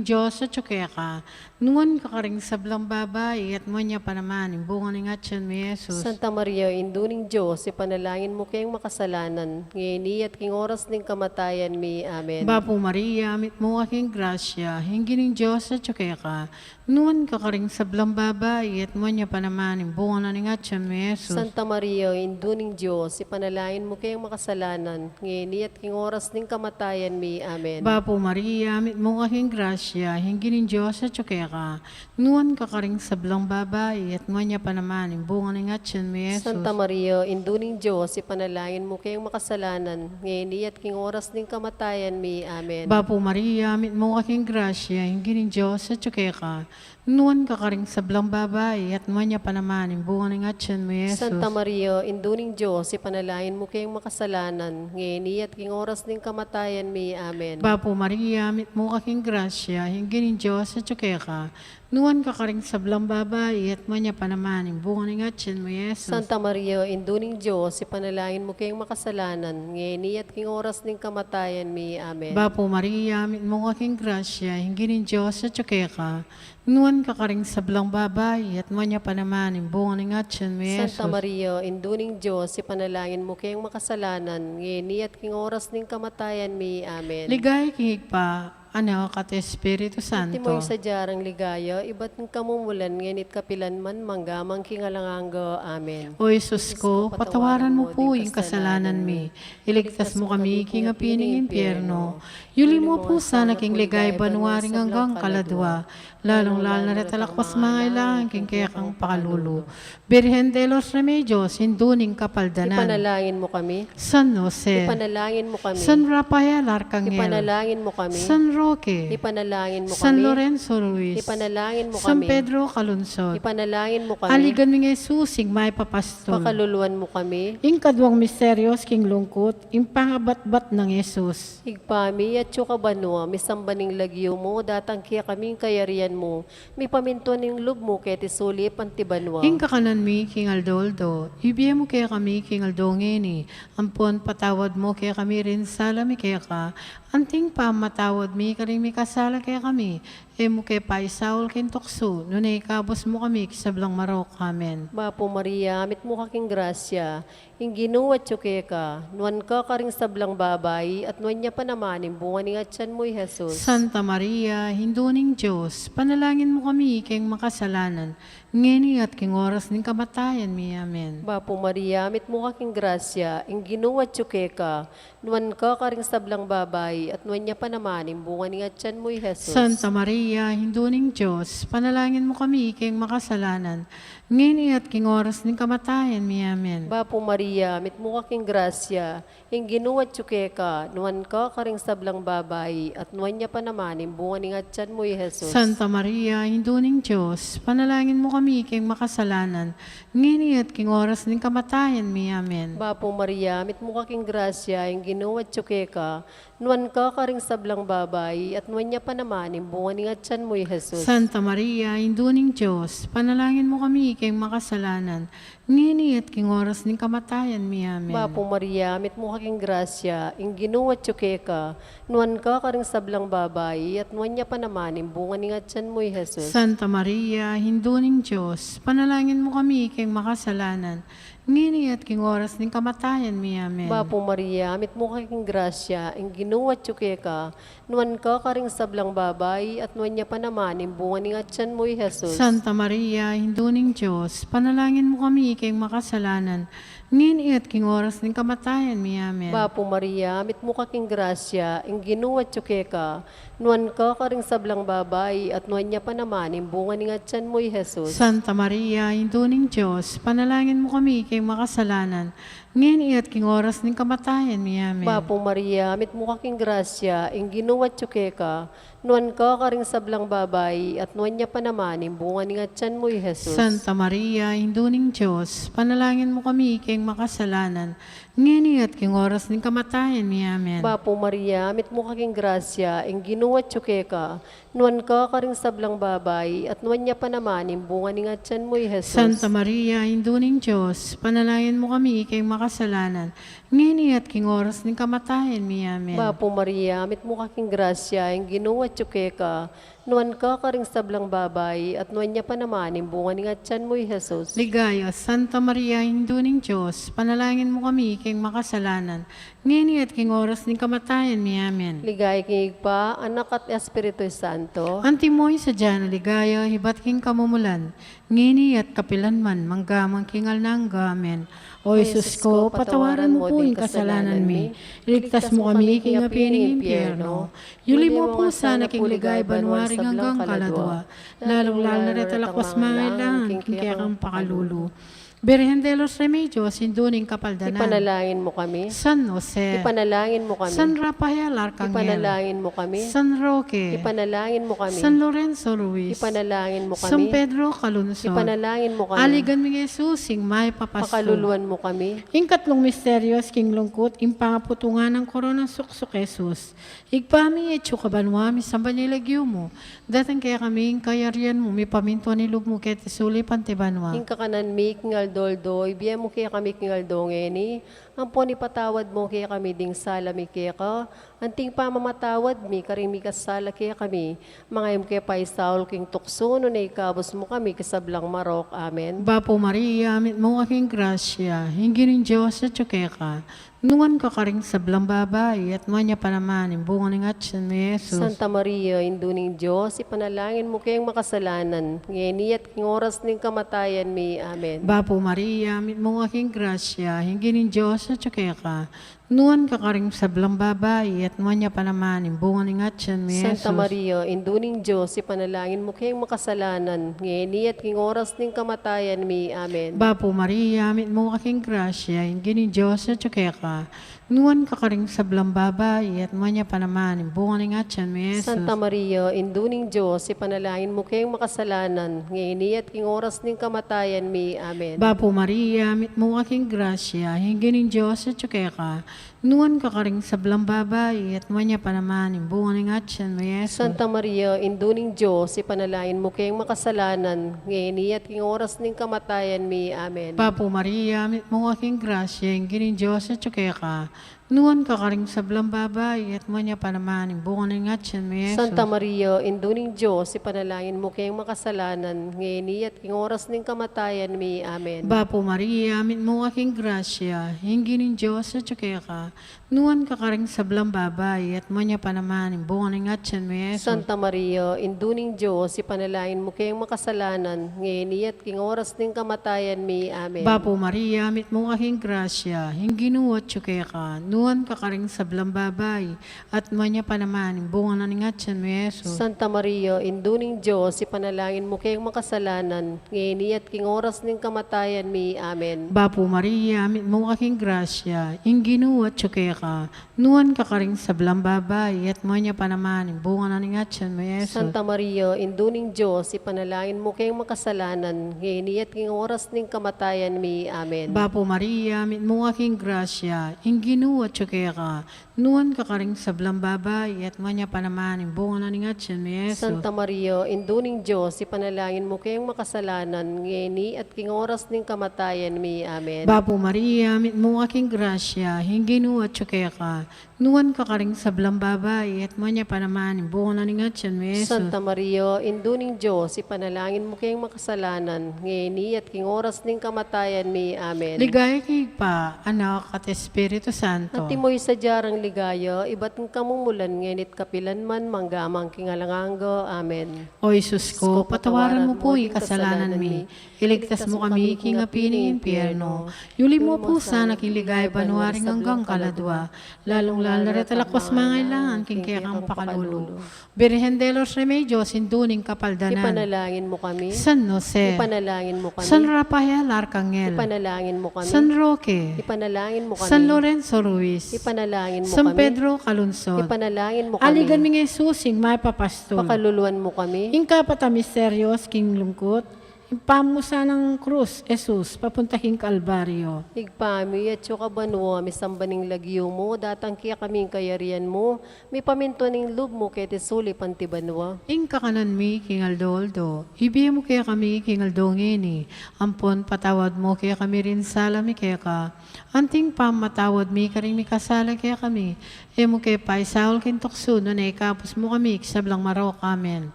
Diyos at tsukeka, nuwan kakaring sablang babae at mwanya pa naman, imbungan ng atyan mo, Jesus. Santa Maria, induning Diyos, ipanalangin mo kayong makasalanan, ngayon at king oras ng kamatayan mi. Amen. Bapo Maria, amit mo aking grasya, hingi ng Diyos at tsukeka, nuwan kakaring sablang babae at mwanya pa naman, imbungan ng atyan mo, Jesus. Santa Maria, induning Diyos, ipanalangin mo kayong makasalanan, ngayon at king oras ng kamatayan mi. Amen. Bapo Maria, amit mo aking grasya, hingi ng Diyos at tsukeka, nuwan kakaring sablang babae at mwanya pa naman, imbungan ng atyan mo, Jesus. Santa Maria, induning Diyos, ipanalangin mo kayong makasalanan, ngayon at king oras ng kamatayan mi. Amen. Bapo Maria, amit mo aking grasya, hingi ng Diyos at tsukeka, nuwan kakaring sablang babae at mwanya pa naman, imbungan ng atyan mo, Jesus. Santa Maria, induning Diyos, ipanalangin mo kayong makasalanan, ngayon at king oras ng kamatayan mi. Amen. Bapo Maria, amit mo aking grasya, hingi ng Diyos at tsukeka, nuwan kakaring sablang babae at mwanya pa naman, imbungan ng atyan mo, Jesus. Santa Maria, induning Diyos, ipanalangin mo kayong makasalanan, ngayon at king oras ng kamatayan mi. Amen. Bapo Maria, amit mo aking grasya, hingi ng Diyos at tsukeka, nuwan kakaring sablang babae at mwanya pa naman, imbungan ng atyan mo, Jesus. Santa Maria, induning Diyos, ipanalangin mo kayong makasalanan, ngayon at king oras ng kamatayan mi. Amen. Ligay kihig pa, Anak at Espiritu Santo. Timoy sa jarang ligaya, iba't ng kamumulan, ngenit kapilan man, manggamang kingalanganga. Amen. O Jesus ko, patawaran mo po yung kasalanan mi. Iligtas mo kami, king apining impyerno. Yuli mo po sana king ligay banwaring hanggang kaladwa. Lalong-lalo na retalakpas mga ilangan king kaya kang pakalulu. Birhen de los Remedios, hinduning kapaldanan. Ipanalangin mo kami. San Jose. Ipanalangin mo kami. San Rafael Arcangel. Ipanalangin mo kami. San Roque. Ipanalangin mo San kami. Lorenzo Ruiz. Ipanalangin mo San kami. Pedro Calunsod. Ipanalangin mo kami. Aligan mi Jesus, ing may papastol. Pakaluluan mo kami. Ing kadwang misteryos king lungkot, ing pangabat-bat ng Jesus. Higpami at banwa, misambaning lagyo mo, datang kaya kaming kayarian mo. Mi pamintuan ng lub mo, kaya tisuli pantibanwa. Ing kakanan mi king Aldoldo, ibiya mo kaya kami king Aldongeni, ampon patawad mo kaya kami rin salami kaya ka, anting pa matawad mi karing mi kasala kaya kami, mo kaya paisaul kin tukso, nunay kabos mo kami kisablang marok. Amen. Bapo Maria, amit mo kaking grasya, ing ginuwat ka, nuan ka karing sablang babay, at nuan niya pa naman, imbungan ni atyan mo, Jesus. Santa Maria, hinduning Diyos, panalangin mo kami king makasalanan, ngeni at king oras ng kamatayan mi. Amen. Bapo Maria, amit mo kaking grasya, ing ginuwat ka, nuan ka karing sablang babay, at nuan niya pa naman, imbungan ni atyan mo, Jesus. Santa Maria, hinduning Diyos, panalangin mo kami king makasalanan, ngeni at king oras ng kamatayan mi. Amen. Bapo Maria, amit mo kaking grasya, ing ginuwat ka, nuan ka karing sablang babay, at nuan niya pa naman, imbungan ni atyan mo, Jesus. Santa Maria, hinduning Diyos, panalangin mo kami king makasalanan, ngeni at king oras ng kamatayan mi. Amen. Bapo Maria, amit mo kaking grasya, ing ginuwat ka, nuan ka karing sablang babay, at nuan niya pa naman, imbungan ni atyan mo, Jesus. Santa Maria, hinduning Diyos, panalangin mo kami king makasalanan, ngeni at king oras ng kamatayan mi. Amen. Bapo Maria, amit mo kaking grasya, ing ginuwat ka, nuan ka karing sablang babay, at nuan niya pa naman, imbungan ni atyan mo, Jesus. Santa Maria, hinduning Diyos, panalangin mo kami king makasalanan, ngeni at king oras ng kamatayan mi. Amen. Bapo Maria, amit mo kaking grasya, ing ginuwat ka, nuan ka karing sablang babay, at nuan niya pa naman, imbungan ni atyan mo, Jesus. Santa Maria, hinduning Diyos, panalangin mo kami king makasalanan, ngeni at king oras ng kamatayan mi. Amen. Bapo Maria, amit mo kaking grasya, ing ginuwat ka, nuan ka karing sablang babay, at nuan niya pa naman, imbungan ni atyan mo, Jesus. Santa Maria, hinduning Diyos, panalangin mo kami king makasalanan, ngeni at king oras ng kamatayan mi. Amen. Bapo Maria, amit mo kaking grasya, ing ginuwat ka, nuan ka karing sablang babay, at nuan niya pa naman, imbungan ni atyan mo, Jesus. Santa Maria, hinduning Diyos, panalangin mo kami king makasalanan, ngeni at king oras ng kamatayan mi. Amen. Bapo Maria, amit mo kaking grasya, ing ginuwat ka, nuan ka karing sablang babay, at nuan niya pa naman, imbungan ni atyan mo, Jesus. Santa Maria, hinduning Diyos, panalangin mo kami king makasalanan, ngeni at king oras ng kamatayan mi. Amen. Bapo Maria, amit mo kaking grasya, ing ginuwat ka, Nuan ka karing sablang babae, at nuan niya pa naman yung bunga ni atyan mo, Jesus. Ligaya, Santa Maria, Induning Diyos, panalangin mo kami, king makasalanan, ngini at king oras ng kamatayan mi. Amen. Ligay kingig pa, anak at Espiritu Santo. Antimoy sa dyan, ligaya, hibat king kamumulan, ngini at kapilan man, manggamang kingal nangga. Amen. O Jesus ko, patawaran mo po yung kasalanan mi. Iligtas mo kami, king api ng impyerno. Yuli mo po sana king ligay banwaring hanggang kaladwa. Lalong-lalo na talakwas mangailangan, king kayang pakalulu. Birhen de los Remedios, induning kapaldanan. Ipanalangin mo kami. San Jose, Ipanalangin mo kami. San Rafael Arcangel, Ipanalangin mo kami. San Roque, Ipanalangin mo kami. San Lorenzo Ruiz, Ipanalangin mo San kami. Pedro Calungsod, Ipanalangin mo kami. Aligan mi Jesus, sing may papasto. Pakaluluan mo kami. Ing katlong misteryos, king lungkot, ing pangaputungan ng koronang suksok Jesus. Igpami et chukabanwami sa banilagyo mo. Datang kaya kami ing kayarian mo, mi paminto ni lub mo ket isuli pantibanwa. Ing kakanan mi kingal doldo, ibiya mo kaya kami kingal dongeni. Ang po ni patawad mo kaya kami ding sala mi kaya ka. Anting pa mamatawad mi, karing mi kasala kaya kami. Mga im kaya paisaul king tukso, no na ikabos mo kami kasablang marok. Amen. Bapo Maria, amit mo aking grasya, hingi ng Diyos at tsukeka. Nungan ka karing sablang babae, at manya pa naman, imbungan ng atyan ni Jesus. Santa Maria, induning Diyos, ipanalangin mo kayong makasalanan. Ngeni at king oras ng kamatayan mi. Amen. Bapo Maria, amit mo aking grasya, hingi ng Diyos at tsukeka. Nuan ka karing sablang babae, at manya pa naman, imbungan ng atyan ni Jesus. Santa Maria, induning Diyos, ipanalangin mo kayong makasalanan. Ngeni at king oras ng kamatayan mi. Amen. Bapo Maria, amit mo aking grasya, hingi ng Diyos at tsukeka. Nuan ka karing sablang babae, at manya pa naman, imbungan ng atyan ni Jesus. Santa Maria, induning Diyos, ipanalangin mo kayong makasalanan. Ngeni at king oras ng kamatayan mi. Amen. Bapo Maria, amit mo aking grasya, hingi ng Diyos at tsukeka. Nuan ka karing sablang babae, at manya pa naman, imbungan ng atyan ni Jesus. Santa Maria, induning Diyos, ipanalangin mo kayong makasalanan. Ngeni at king oras ng kamatayan mi. Amen. Papo Maria, amit mo aking grasya, hingi ng Diyos at tsukeka. Nuan ka karing sablang babae, at manya pa naman, imbungan ng atyan ni Jesus. Santa Maria, induning Diyos, ipanalangin mo kayong makasalanan. Ngeni at king oras ng kamatayan mi. Amen. Bapo Maria, amit mo aking grasya, hingi ng Diyos at tsukeka. Nuan ka karing sablang babae, at manya pa naman, imbungan ng atyan ni Jesus. Santa Maria, induning Diyos, ipanalangin mo kayong makasalanan. Ngeni at king oras ng kamatayan mi. Amen. Bapo Maria, amit mo aking grasya, hingi ng at tsukeka. Nuan ka karing sablang babae, at manya pa naman, imbungan ng atyan ni Jesus. Santa Maria, induning Diyos, ipanalangin mo kayong makasalanan. Ngeni at king oras ng kamatayan mi. Amen. Bapo Maria, amit mo aking grasya, hingi ng at tsukeka. Nuan ka karing sablang babae, at manya pa naman, imbungan ng atyan ni Jesus. Santa Maria, induning Diyos, ipanalangin mo kayong makasalanan. Ngeni at king oras ng kamatayan mi. Amen. Bapo Maria, amit mo aking grasya, hingi ng at tsukeka. Nuan ka karing sablang babae, at manya pa naman, imbungan ng atyan ni Jesus. Santa Maria, induning Diyos, ipanalangin mo kayong makasalanan. Ngeni at king oras ng kamatayan mi. Amen. Bapo Maria, amit mo aking grasya, hingi ng at tsukeka. Nuan ka karing sablang babae, at manya pa naman, imbungan ng atyan ni Jesus. Santa Maria, induning Diyos, ipanalangin mo kayong makasalanan. Ngeni at king oras ng kamatayan mi. Amen. Ligaya kay pa, anak at Espiritu Santo. At timoy sa jarang ligaya, iba't ng kamumulan ngenit kapilan man manggamang kingalanganggo. Amen. O Jesus ko, patawaran mo po yung kasalanan mi. Iligtas mo kami, king api ng impyerno. Yuli mo po sana king ligay banwaring hanggang kaladwa. Lalong-lalo na talakwas mangailangan, king kaya kang pakalulu. Birhen de los Remedios, induning kapaldanan. Ipanalangin mo kami. San Jose, Ipanalangin mo kami. San Rafael Arcangel, Ipanalangin mo kami. San Roque, Ipanalangin mo kami. San Lorenzo Ruiz, Ipanalangin mo San kami. Pedro Calungsod, Ipanalangin mo kami. Aligan mi nga susing may papastol. Pakaluluan mo kami. Ing kapata misteryos, king lungkot, impamusa ng krus, Jesus, papuntahin Kalbaryo. Igpami at yung kabanwa, may sambaning lagyo mo, datang kaya kaming kayarian mo, may paminto ng loob mo, kaya tisuli pantibanwa. Ing kakanan mi, king Aldoldo, ibiya mo kaya kami, king Aldongini, ampon patawad mo kaya kami rin sala mi kaya ka, anting pamatawad mi karing mi kasala kaya kami, Emo kay Paisaul kintokso no na ikapos mo kami sablang marok. Amen.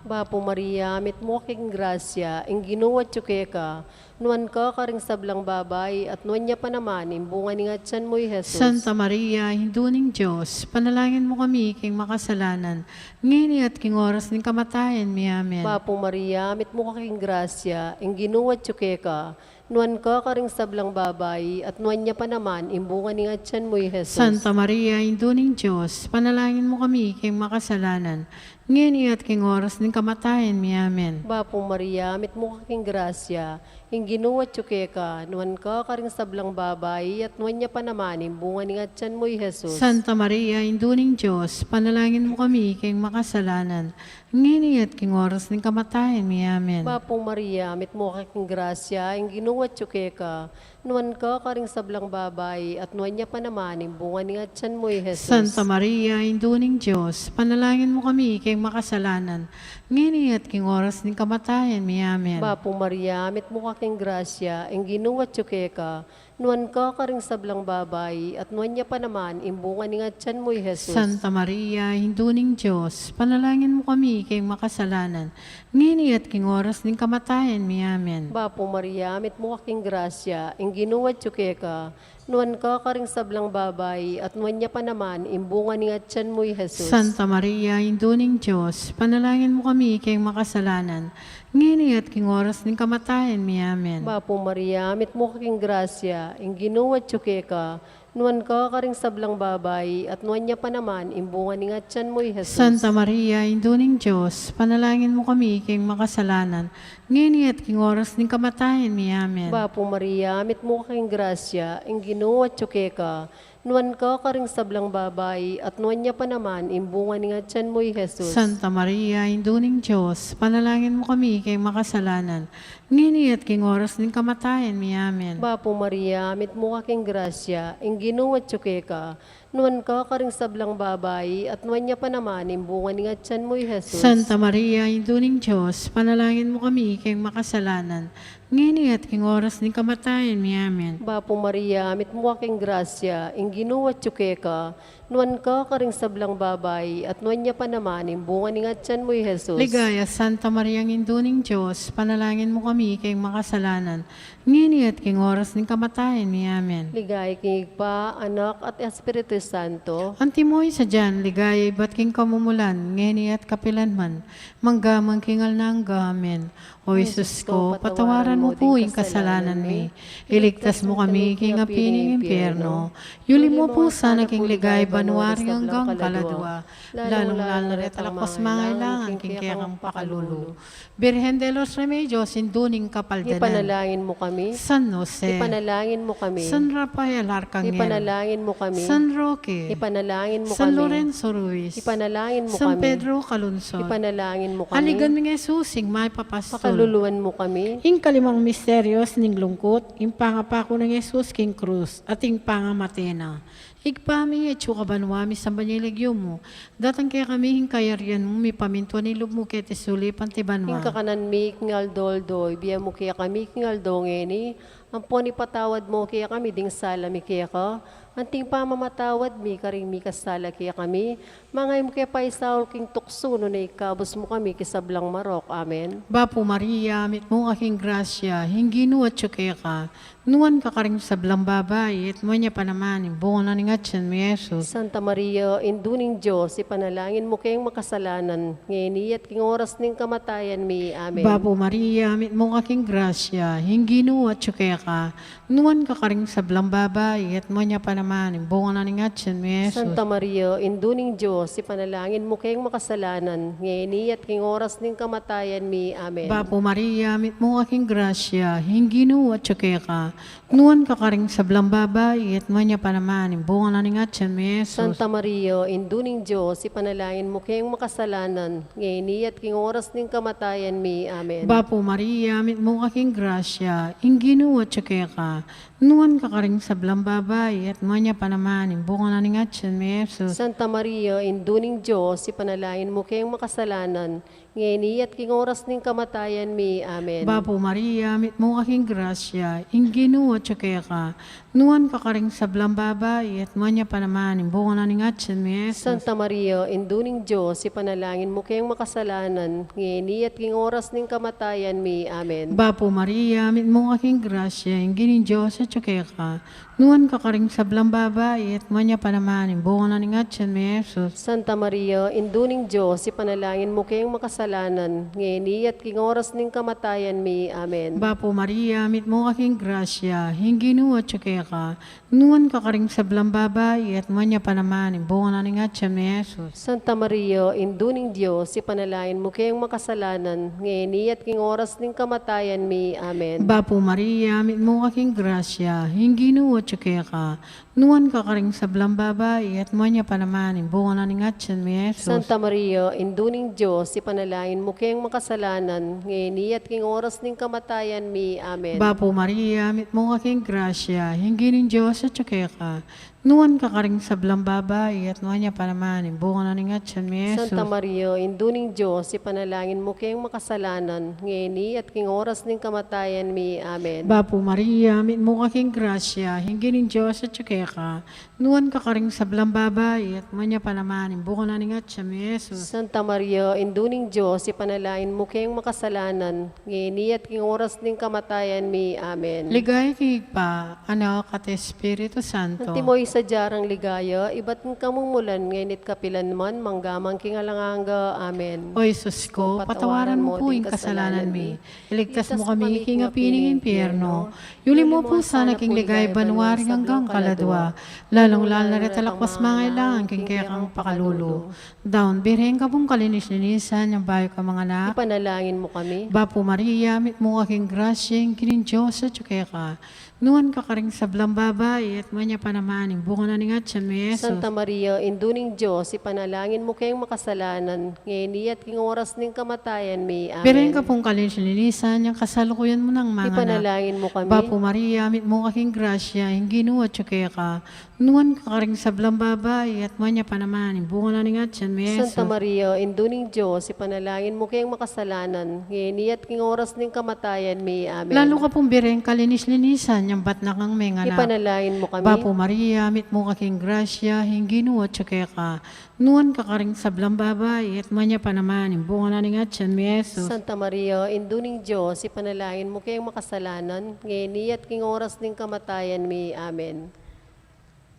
Bapo Maria, mit mo king grasya, ing ginuwat ka, nuan ka karing sablang babay, at nuan niya pa naman, imbunga ni ngatsan mo'y Jesus. Santa Maria, hinduning Diyos, panalangin mo kami king makasalanan, ngini at king oras ng kamatayan mi. Amen. Bapo Maria, mit mo king grasya, ing ginuwat ka, nuan ka karing sablang babay, at nuan niya pa naman, imbunga ni ngatsan mo'y Jesus. Santa Maria, hinduning Diyos, panalangin mo kami king makasalanan, ngini at king oras ng kamatayan mi. Amen. Bapo Maria, mit mo king grasya, ing ginuwat ka, nuan ka karing sablang babay, at nuan niya pa naman, imbunga ni ngatsan mo'y Jesus. Santa Maria, induning Diyos, panalangin mo kami king makasalanan, ngini at king oras ng kamatayan mi. Amen. Bapo Maria, mit mo king grasya, ing ginuwat ka, nuan ka karing sablang babay, at nuan niya pa naman, imbunga ni ngatsan mo'y Jesus. Santa Maria, induning Diyos, panalangin mo kami king makasalanan, ngini at king oras ng kamatayan mi. Amen. Bapo Maria, mit mo king grasya, ing ginuwat ka, nuan ka karing sablang babay, at nuan niya pa naman, imbunga ni ngatsan mo'y Jesus. Santa Maria, hinduning Diyos, panalangin mo kami king makasalanan, ngini at king oras ng kamatayan mi. Amen. Bapo Maria, mit mo king grasya, ing ginuwat ka, nuan ka karing sablang babay, at nuan niya pa naman, imbunga ni ngatsan mo'y Jesus. Santa Maria, induning Diyos, panalangin mo kami king makasalanan, ngini at king oras ng kamatayan mi. Amen. Bapo Maria, mit mo king grasya, ing ginuwat ka, nuan ka karing sablang babay, at nuan niya pa naman, imbunga ni ngatsan mo'y Jesus. Santa Maria, induning Diyos, panalangin mo kami king makasalanan, ngini at king oras ng kamatayan mi. Amen. Bapo Maria, mit mo king grasya, ing ginuwat ka, nuan ka karing sablang babay, at nuan niya pa naman, imbunga ni ngatsan mo'y Jesus. Santa Maria, induning Diyos, panalangin mo kami king makasalanan, ngini at king oras ng kamatayan mi. Amen. Bapo Maria, mit mo king grasya, ing ginuwat ka, nuan ka karing sablang babay, at nuan niya pa naman, imbunga ni ngatsan mo'y Jesus. Santa Maria, induning Diyos, panalangin mo kami king makasalanan, ngini at king oras ng kamatayan mi. Amen. Bapo Maria, mit mo king grasya, ing ginuwat ka, nuan ka karing sablang babay, at nuan niya pa naman, imbunga ni ngatsan mo'y Jesus. Ligaya, Santa Maria, induning Diyos, panalangin mo kami king makasalanan, ngini at king oras ng kamatayan mi. Amen. Ligay king pa, anak at Espiritu Santo. Antimoy sa dyan, ligaya, ba't king kamumulan, ngini at kapilanman, manggamang kingal na hangga. Amen. O Jesus ko, patawaran mo po yung kasalanan mi. Iligtas mo kami king apining impyerno. Yuli mo po sana king ligay banwaring hanggang kaladwa. Lalong lalo na retalakos mangailangan king kayang pakalulu. Birhen de los Remedios, induning kapaldanan. Ipanalangin mo kami. San Jose. Ipanalangin mo kami. San Rafael Arcangel. Ipanalangin mo kami. San Roque. Ipanalangin mo San kami. Lorenzo Ruiz. Ipanalangin mo San kami. Pedro Calungsod. Ipanalangin mo kami. Aligan ng Jesusing may papastol. Pakaluluan mo kami. Ing kalimang misteryos ning lungkot, ing pangapako ng Jesus king krus, at ing pangamatena. Igpami at banwami sa banyiligyo mo. Datang kaya kami hing kayaryan mo, mi paminto ni lumo kete suli pantibanwa. Ing kakanan mi kingal doldoy, biya mo kaya kami kingal dongeni, ang poni patawad mo kaya kami ding sala mi kaya ka, anting pamamatawad mi karing mi kasala kaya kami, mga im kaya paisaul king tukso no na ikabos mo kami kisablang marok. Amen. Bapo Maria, mit mo aking grasya, hingi nuwat kaya ka, nuwan ka karing sablang babay, at mo niya pa naman, yung bunga na ni Ngatsan mi Jesus. Santa Maria, induning Diyos, ipanalangin mo kayong makasalanan, ngayon at king oras ning kamatayan mi. Amen. Bapo Maria, mit mo aking grasya, hingi nuwat kaya ka, nuwan ka karing sablang babay, at mo niya pa naman, yung bunga na ni Ngatsan mi Jesus. Santa Maria, induning Diyos, ipanalangin mo kayong makasalanan, ngayon at king oras ning kamatayan mi. Amen. Bapo Maria, mit mo aking grasya, hingi nuwat kaya ka, nuwan ka karing sablang babay, at mo niya pa naman, yung bunga na ni Ngatsan mi Jesus. Santa Maria, induning Diyos, ipanalangin mo kayong makasalanan, ngayon at king oras ning kamatayan mi. Amen. Bapo Maria, mit mo aking grasya, hingi nuwat kaya ka, nuwan ka karing sablang babay, at manya pa naman, imbungan na ni Atyan mi Jesus. Santa Maria, induning Diyos, ipanalangin mo kayong makasalanan, ngayon at king oras ning kamatayan mi. Amen. Bapo Maria, mit mo kaking grasya, inginu at kaya ka, nuwan ka karing sablang babay, at manya pa naman, imbungan na ni Atyan mi Jesus. Santa Maria, induning Diyos, ipanalangin mo kayong makasalanan, ngayon at king oras ning kamatayan mi. Amen. Bapo Maria, mit mo kaking grasya, inginin Diyos at kaya ka, nuwan ka karing sablang babay, at manya pa naman, imbungan na ni Atyan mi Jesus. Santa Maria, induning Diyos, ipanalangin mo kayong makasalanan, ngayon at king oras ning kamatayan mi. Amen. Bapo Maria, mit mo kaking grasya, inginu at kaya ka, nuwan ka karing sablang babay, at manya pa naman, imbungan na ni Atyan mi Jesus. Santa Maria, induning Diyos, ipanalangin mo kayong makasalanan, ngayon at king oras ning kamatayan mi. Amen. Bapo Maria, mit mo kaking grasya, inginu at kaya ka, nuwan ka karing sablang babay, at manya pa naman, imbungan na ni Atyan mi Jesus. Santa Maria, induning Diyos, ipanalangin mo kayong makasalanan, ngayon at king oras ning kamatayan mi. Amen. Bapo Maria, mit mo kaking grasya, inginin Diyos at kaya ka, nuwan ka karing sablang babay, at manya pa naman, imbungan na ni Atyan mi Jesus. Santa Maria, induning Diyos, ipanalangin mo kayong makasalanan, ngayon at king oras ning kamatayan mi. Amen. Bapo Maria, mit mo kaking grasya, inginin Diyos at kaya ka, nuwan ka karing sablang babay, at manya pa naman, imbungan na ni Atyan mi Jesus. Santa Maria, induning Diyos, ipanalangin mo kayong makasalanan, ngayon at king oras ning kamatayan mi. Amen. Ligay kay pa, anak at Espiritu Santo. Timoy sa jarang ligaya, iba't ng kamumulan, ngayon at kapilan man, manggamang kingalanganga. Amen. O Jesus ko, patawaran mo po yung kasalanan mi. Iligtas mo kami king apining impyerno. Yuli mo po sana king ligay banwaring hanggang kaladwa. Lalong lalo na retalakwas mga ilangan king kaya kang pakalulu. Down, birhen ka pong kalinis-linisan, yung bayo ka mga anak. Ipanalangin mo kami. Bapo Maria, mit mo aking grasya, yung kinin Diyos at kaya ka. Nuwan ka karing sablang babay, at manya pa naman, imbungan na ni Atyan mi Jesus. Santa Maria, induning Diyos, ipanalangin mo kayong makasalanan, ngayon at king oras ning kamatayan mi. Amen. Birhen ka pong kalinis-linisan, yung kasalukuyan mo ng mga anak. Ipanalangin mo kami. Bapo Maria, mit mo aking grasya, hindi ginuwa kaya ka, nuwan ka karing sablang babay, at manya pa naman, imbungan na ni Atyan mi Jesus. Santa Maria, induning Diyos, ipanalangin mo kayong makasalanan, ngayon at king oras ning kamatayan mi. Amen. Lalo ka pong birhen kalinis-linisan, yung bat na kang mga anak. Ipanalangin mo kami. Bapo Maria, mit mo aking grasya, hindi ginuwa kaya ka, nuwan ka karing sablang babay, at manya pa naman, imbungan na ni Atyan mi Jesus. Santa Maria, induning Diyos, ipanalangin mo kayong makasalanan, ngayon at king oras ning kamatayan mi. Amen.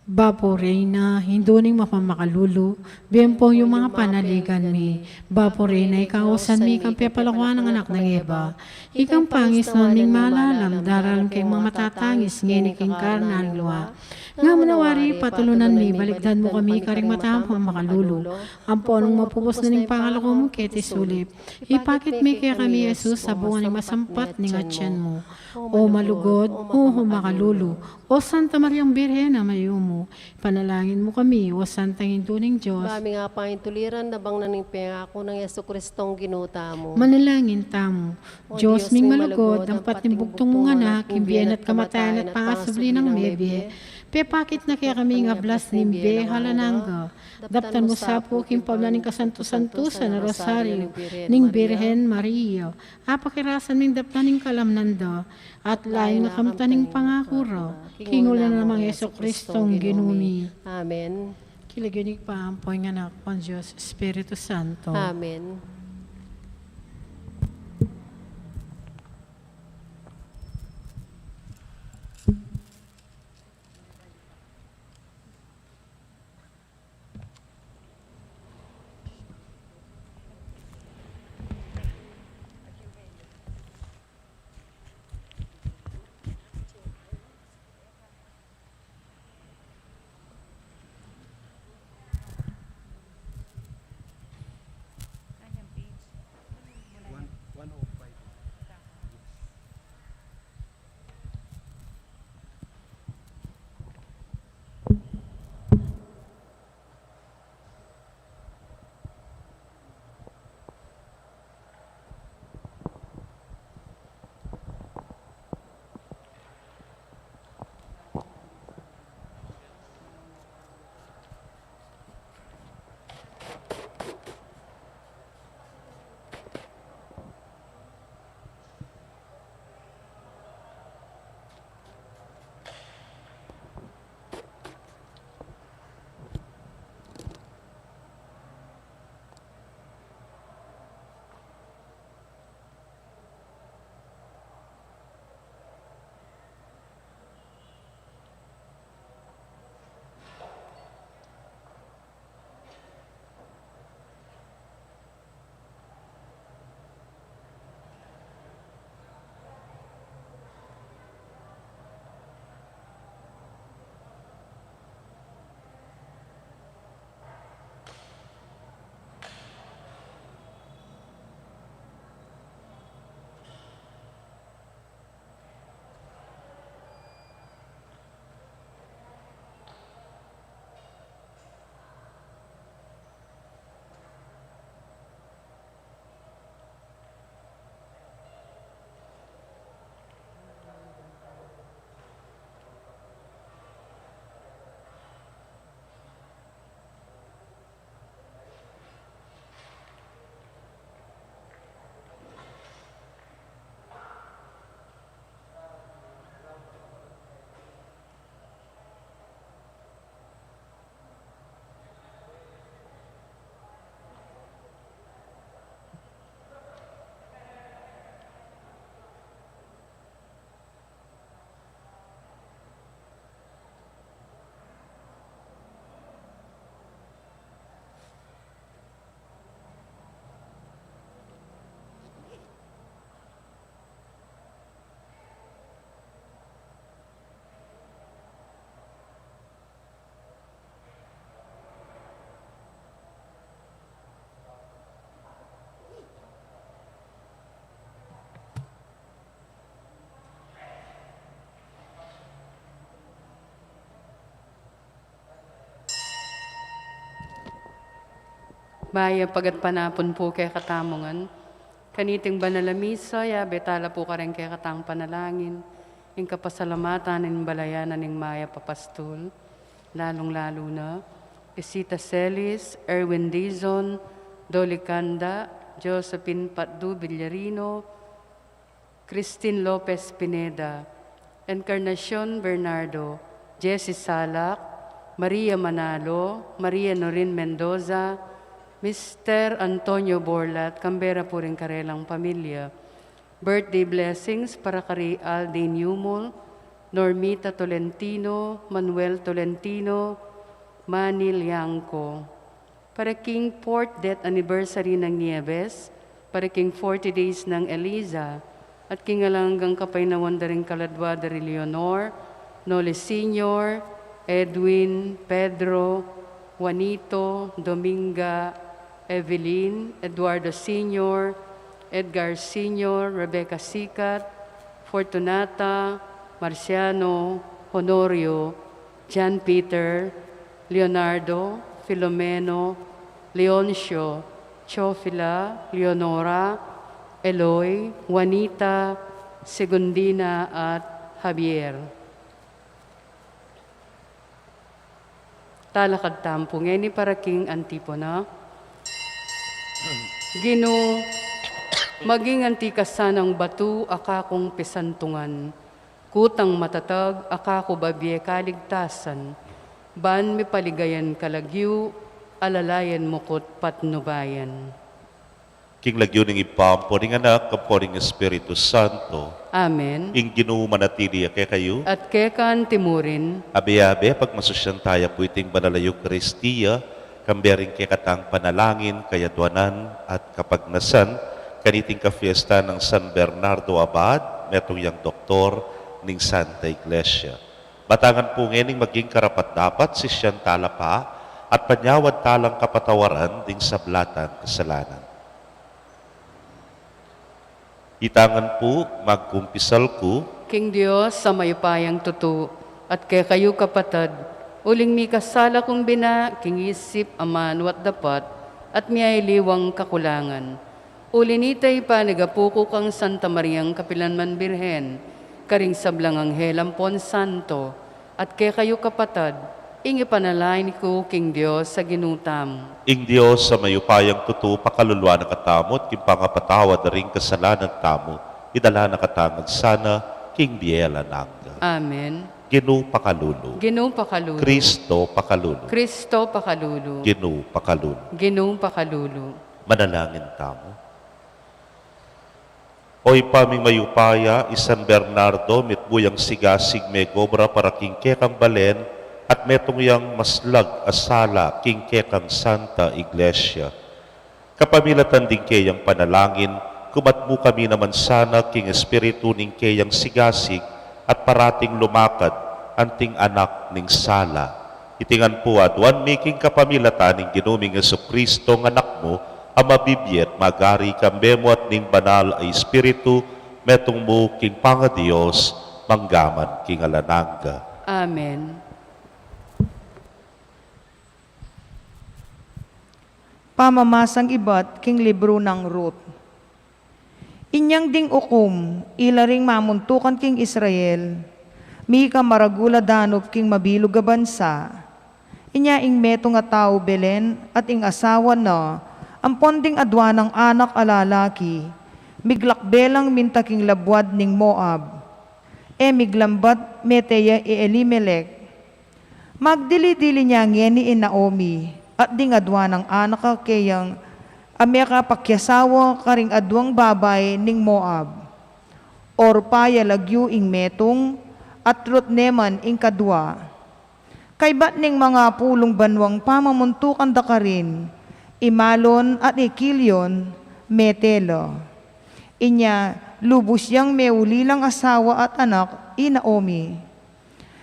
Bapo Reyna, hinduning mapamakalulu, biyan po yung mga panaligan mi. Bapo Reyna, ikausan mi kang pepalakwa ng anak ng Eva. Ikang pangis nun ming malalam, daralan kay mga matatangis, nginiking karnan luwa. Nga manawari, patulunan mi, baligdan mo kami karing matampang makalulu. Ang ponong mapupos na ning pangalako mo keti sulip. Ipakit mi kaya kami, Jesus, sa bunga ng masampat ning atyan mo. O malugod, o makalulu, o Santa Mariang Birhen na mayumo. Panalangin mo kami, o Santang Induning Diyos. Kami nga pangituliran na bang naning pangako ng Yesu Kristong ginuta mo. Manalangin tamo. O Diyos ming malugod, ang ang patimbugtong mong anak, imbiyan at kamatayan at pangasubli ng mebye. Pepakit na kaya kami nga blas ni Mbe halananga. Daptan mo sa po kimpabla ng kasanto-santo na rosaryo ning Birhen Maria. Apakirasan ning daptan ng kalamnanda at laing nga kamtaning pangakuro. Kingulan na namang Yeso Kristong ginumi. Amen. Kilaginig pa ang poing anak ng Diyos, Espiritu Santo. Amen. Baya pagat panapon po kay katamongan. Kaniting banalamisa, ya betala po ka rin kay katang panalangin. Ing kapasalamatan ng balayanan ng Maya Papastol. Lalong-lalo na, Isita Celis, Erwin Dizon, Dolly Canda, Josephine Patdu Villarino, Christine Lopez Pineda, Encarnacion Bernardo, Jessie Salak, Maria Manalo, Maria Norin Mendoza, Mr. Antonio Borlat, Canberra po rin karelang pamilya. Birthday blessings para kay Aldin Yumol, Normita Tolentino, Manuel Tolentino, Manil Yangko. Para King Port Death Anniversary ng Nieves, para King 40 Days ng Eliza, at King Alanggang Kapay na Wandaring Kaladwa de Leonor, Nole Senior, Edwin, Pedro, Juanito, Dominga, Evelyn, Eduardo Senior, Edgar Senior, Rebecca Sikat, Fortunata, Marciano, Honorio, John Peter, Leonardo, Filomeno, Leoncio, Chofila, Leonora, Eloy, Juanita, Segundina at Javier. Talakad tampo ngayon ni para King Antipona. Gino, maging antikasanang batu akakong pisantungan, kutang matatag akako babye kaligtasan, ban mi paligayan kalagyu, alalayan mukot patnubayan. King lagyo ning ipampo ning anak kapwa ning Espiritu Santo. Amen. Ing Ginoo manatili kay kayo. At kekan timurin, Abe-abe pagmasusyan tayo po iting banalayo Kristiya, kambering kay katang panalangin, kayadwanan at kapagnasan, kaniting ka-fiesta ng San Bernardo Abad, metong yang doktor ning Santa Iglesia. Batangan po ngayon maging karapat-dapat si siyang talapa at panyawad talang kapatawaran ding sablatan kasalanan. Itangan po, magkumpisal ko, King Diyos sa mayupayang tutu, at kay kayo kapatad, uling mi kasala kong bina, king isip aman wat dapat, at miyay liwang kakulangan. Ulinitay pa nagapuko kang Santa Mariang Kapilanman Birhen, karing sablang Anghel Ampon Santo, at kay kayo kapatad, ingi panalain ko King Diyos sa ginutam. ing Diyos sa mayupayang tutu, pakaluluwa na katamot, kimpangapatawad na rin kasalanan tamo, idala na katangag sana, King Biela Nangga. Amen. Ginoo pakalulu. Ginoo pakalulu. Kristo pakalulu. Kristo pakalulu. Ginoo pakalulu. Ginoo pakalulu. Manalangin tamo. Oy paming mayupaya, San Bernardo, mitbuyang sigasig me gobra para king kekang balen, at metong yang maslag asala king kekang Santa Iglesia. Kapamilatan din kayang panalangin, kumatmo kami naman sana king espiritu ning kayang sigasig at parating lumakad anting anak ning sala. Itingan po adwan making kapamilatan ning ginuming Jesucristo ng anak mo, ang mabibiyet magari kambemo at ning banal ay espiritu, metong mo king pangadiyos, manggaman king alananga. Amen. Pamamasang ibat king libro ng Ruth. Inyang ding ukum, ilaring mamuntukan king Israel, mika maragula danop king mabilog a bansa. Inya ing meto nga tao Belen at ing asawa na, ang ponding adwa ng anak alalaki, miglakbelang minta king labwad ning Moab. Miglambat meteya Elimelech. Magdili-dili niya ngeni in Naomi, at ding adwa ng anak ka kayang ameka pakyasawa karing adwang babay ning Moab. Orpaya lagyu ing metong at Ruth neman ing kadwa. Kay bat ning mga pulong banwang pamamuntukan da karin, Imalon at Ikilyon, Metelo. Inya lubos yang meulilang asawa at anak i Naomi.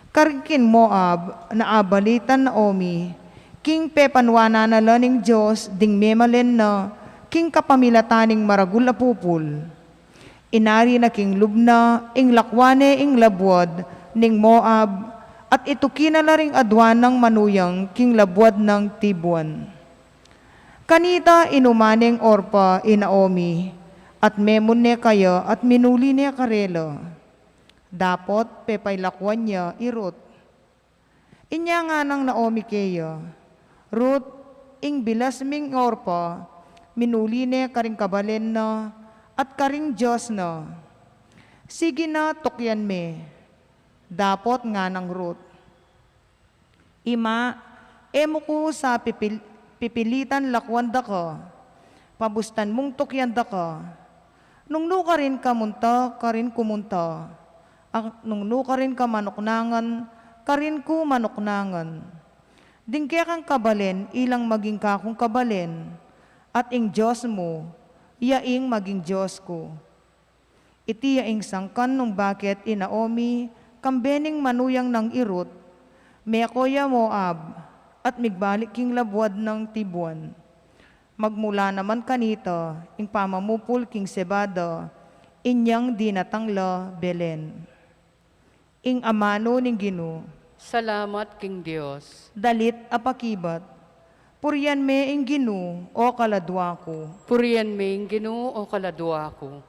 Karkin Moab na abalitan Naomi, king pepanwana na laning Diyos ding memalen na king kapamilataning maragula pupul. Inari na king Lubna, ing lakwane ing labwad ning Moab, at ito kinalaring adwan ng manuyang king labwad ng Tibuan. Kanita inumaneng Orpa Naomi, at memon ne kaya at minuli ne karelo. Dapot pepailakwan niya irut. Inya nga ng Naomi kaya, Ruth, ing bilas ming Orpa, minuli ne karing kabalen na, at karing Diyos na. Sige na tukyan me, dapot nga ng Ruth. Ima, emo ko sa pipilitan lakwan da ka, pabustan mong tukyan da ka. Nung ka rin kamunta, karin kumunta. Nung ka rin ka manuknangan, karin ku manuknangan. Dingke kang kabalen, ilang maging kakong kabalen, at ing Diyos mo, yaing maging Diyos ko. Iti yaing sangkan nung bakit Naomi, kambening manuyang ng irut, mekoya Moab, at migbalik king labwad ng Tibuan. Magmula naman kanito, ing pamamupul king Sebada, inyang dinatangla Belen. Ing amano ning Gino, Salamat king Dios. dalit apakibat, purian me ing Gino o kaladwa ko. Purian ming Ginoo o kaladwa ko.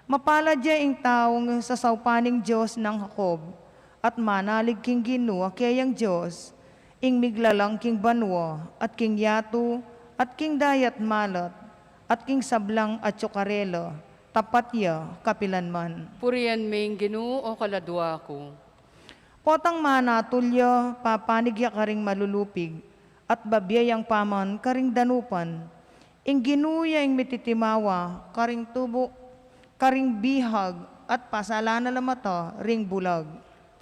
Mapalad ya ing taong sa saupaning Diyos ng Jacob, at manalig king Gino kayang Diyos, ing miglalang king banwa, at king yato, at king dayat malat, at king sablang at tsukarela, tapat ya kapilanman. Purian ming Ginoo o kaladwa ko. Potang manatulya, papanigya karing malulupig, at babiyayang paman karing danupan, ing ginuya ing mititimawa, karing tubo, karing bihag, at pasalana lamata, ring bulag.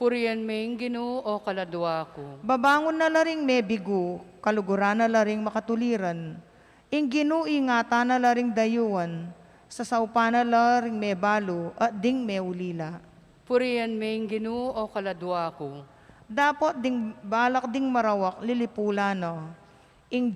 Purian ming Ginoo o kaladwa ko. Babangon na laring may bigo, kaluguran na laring makatuliran, ing ginuingata na laring dayuan, sa saupa na laring may balo, at ding may ulila. Purian ming Ginoo o kaladwa ko. Dapat ding balak ding marawak lilipula no. Ing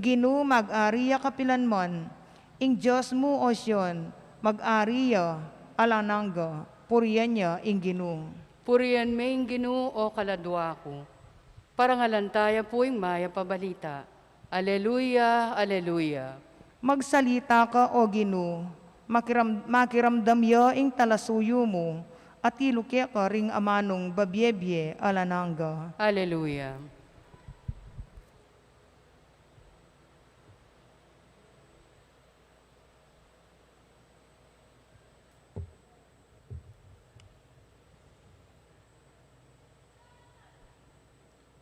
Gino mag-ariya kapilanman, ing Diyos mo o siyon, mag-ariya alanangga, puriyan niya ing Gino. Purian ming Ginoo o kaladwa ko. Parangalantaya po ing maya pabalita. Aleluya, aleluya. Magsalita ka o Gino, makiramdam ya ing talasuyo mo, at ilukya ka ring amanong babyebye alanangga. Aleluya.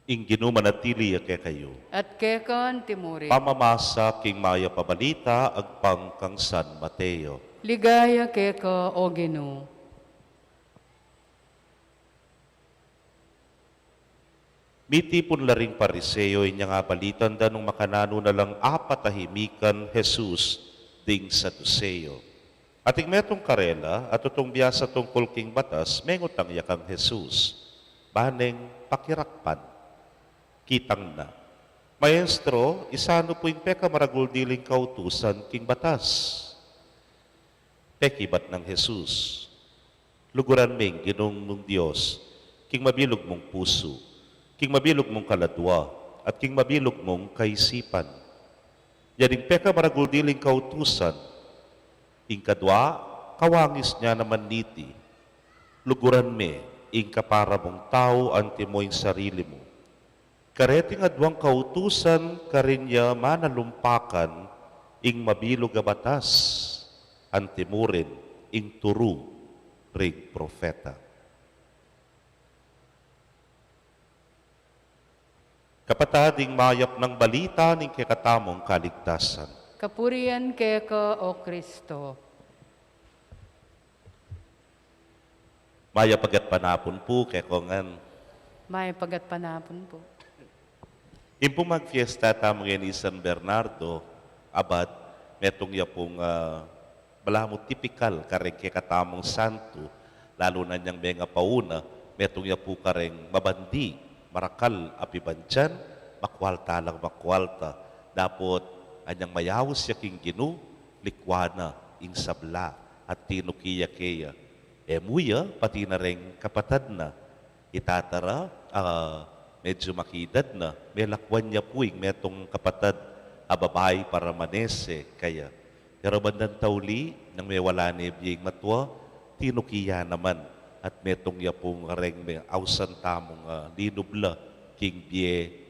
Ing Ginoo manatili kay kayo. At kekan timuri. Pamamasa king maya pabalita agpang kang San Mateo. Ligaya keka o Ginoo. Mitipon laring pariseo inya nga balitan da nung makanano na lang apatahimikan Jesus ding Saduceo. Ating metong karela at tutong biyasa tungkol king batas, mengutang yakang Jesus. Baneng pakirakpan. Kitang na. Maestro, isano po yung peka maragul diling kautusan king batas. Pekibat ng Jesus. Luguran ming ginong ng Diyos, king mabilog mong puso, king mabilog mong kaladwa, at king mabilog mong kaisipan. Yaning peka maragul diling kautusan, ing kadwa, kawangis niya naman niti. Luguran me, ing kapara mong tao, antimo ing sarili mo. Kareting adwang kautusan, karinya manalumpakan, ing mabilog a batas, antimurin, ing turu, ring profeta. Kapatading mayap ng balita ning kekatamong kaligtasan. Kapurian keka o Kristo. Maya pagat panapon po kay kongan. May pagat panapon po. Impo magfiesta tamang yan ni San Bernardo, abad, metong ya pong balamo tipikal kareng kekatamong santo, lalo na niyang mga pauna, metong ya po kareng mabandi, marakal apibansyan, makwalta lang makwalta. Dapot, anyang mayawos siya king Ginu, likwana, ing sabla, at tinukiya-kiya. Muya, pati na rin kapatad na, itatara, medyo makidad na, may lakwan niya po ing metong kapatad, ababay para manese kaya. Pero bandan tauli, nang may wala ni biyeng matwa, tinukiya naman. At metong ya pong reng may ausan tamong linubla, king biye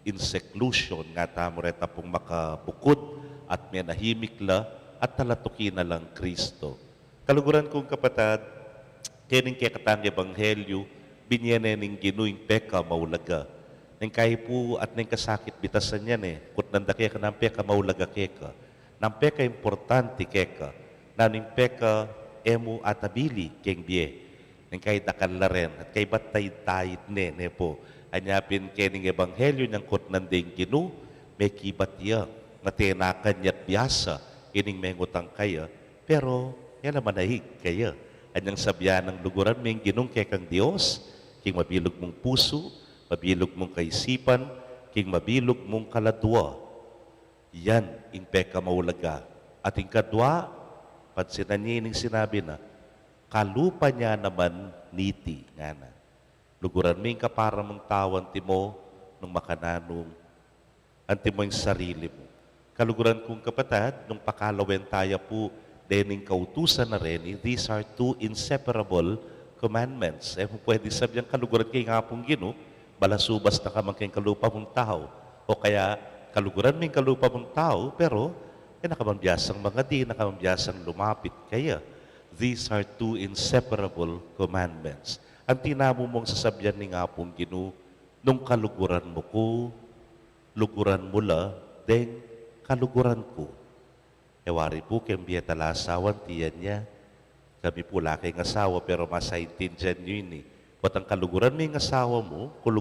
in seclusion, nga tamo reta pong makabukod at may nahimik la at talatuki na lang Kristo. Kaluguran kong kapatad, kining kekatang ebanghelyo, binyanening ginuing peka maulaga. Nang kayo po at nang kasakit bitasan yan kut nanda keka ng peka maulaga keka. Nang peka importante keka, naning peka emu atabili keng bie. Nang kayo dakala rin at kayo batay tayit ne po. Anyapin kining ebanghelyo ng kut nanding ginu, may kibat ya, natenakan ya't biyasa, kining mengutang kaya, pero yan naman nahig kaya. Anyang sabyan ng luguran ming ginung kekang Diyos, king mabilog mong puso, mabilog mong kaisipan, king mabilog mong kaladwa. Yan, ing peka maulaga. At ing kadwa, pansinan niya ining sinabi na, kalupa niya naman niti, nga na. Luguran ming kapara mong tawan ti mo, nung makananong, anti mo yung sarili mo. Kaluguran kong kapatad, nung pakalawen tayo po, dening kautusan na rin, these are two inseparable commandments. Kung pwede sabihin, kaluguran kay nga pong gino, balasubas na kamang kayong kalupa mong tao. O kaya, kaluguran may kalupa mong tao, pero nakamambyasang mga di, nakamambyasang lumapit kaya. These are two inseparable commandments. Ang tinamo mong sasabihan ni nga pong gino, nung kaluguran mo ko, luguran mo la, deng kaluguran ko. Ewari po kayong biyeta lasawan, tiyan niya. Kami po laki ng asawa, pero masaintindihan nyo yun Ba't ang kaluguran mo yung asawa mo, kung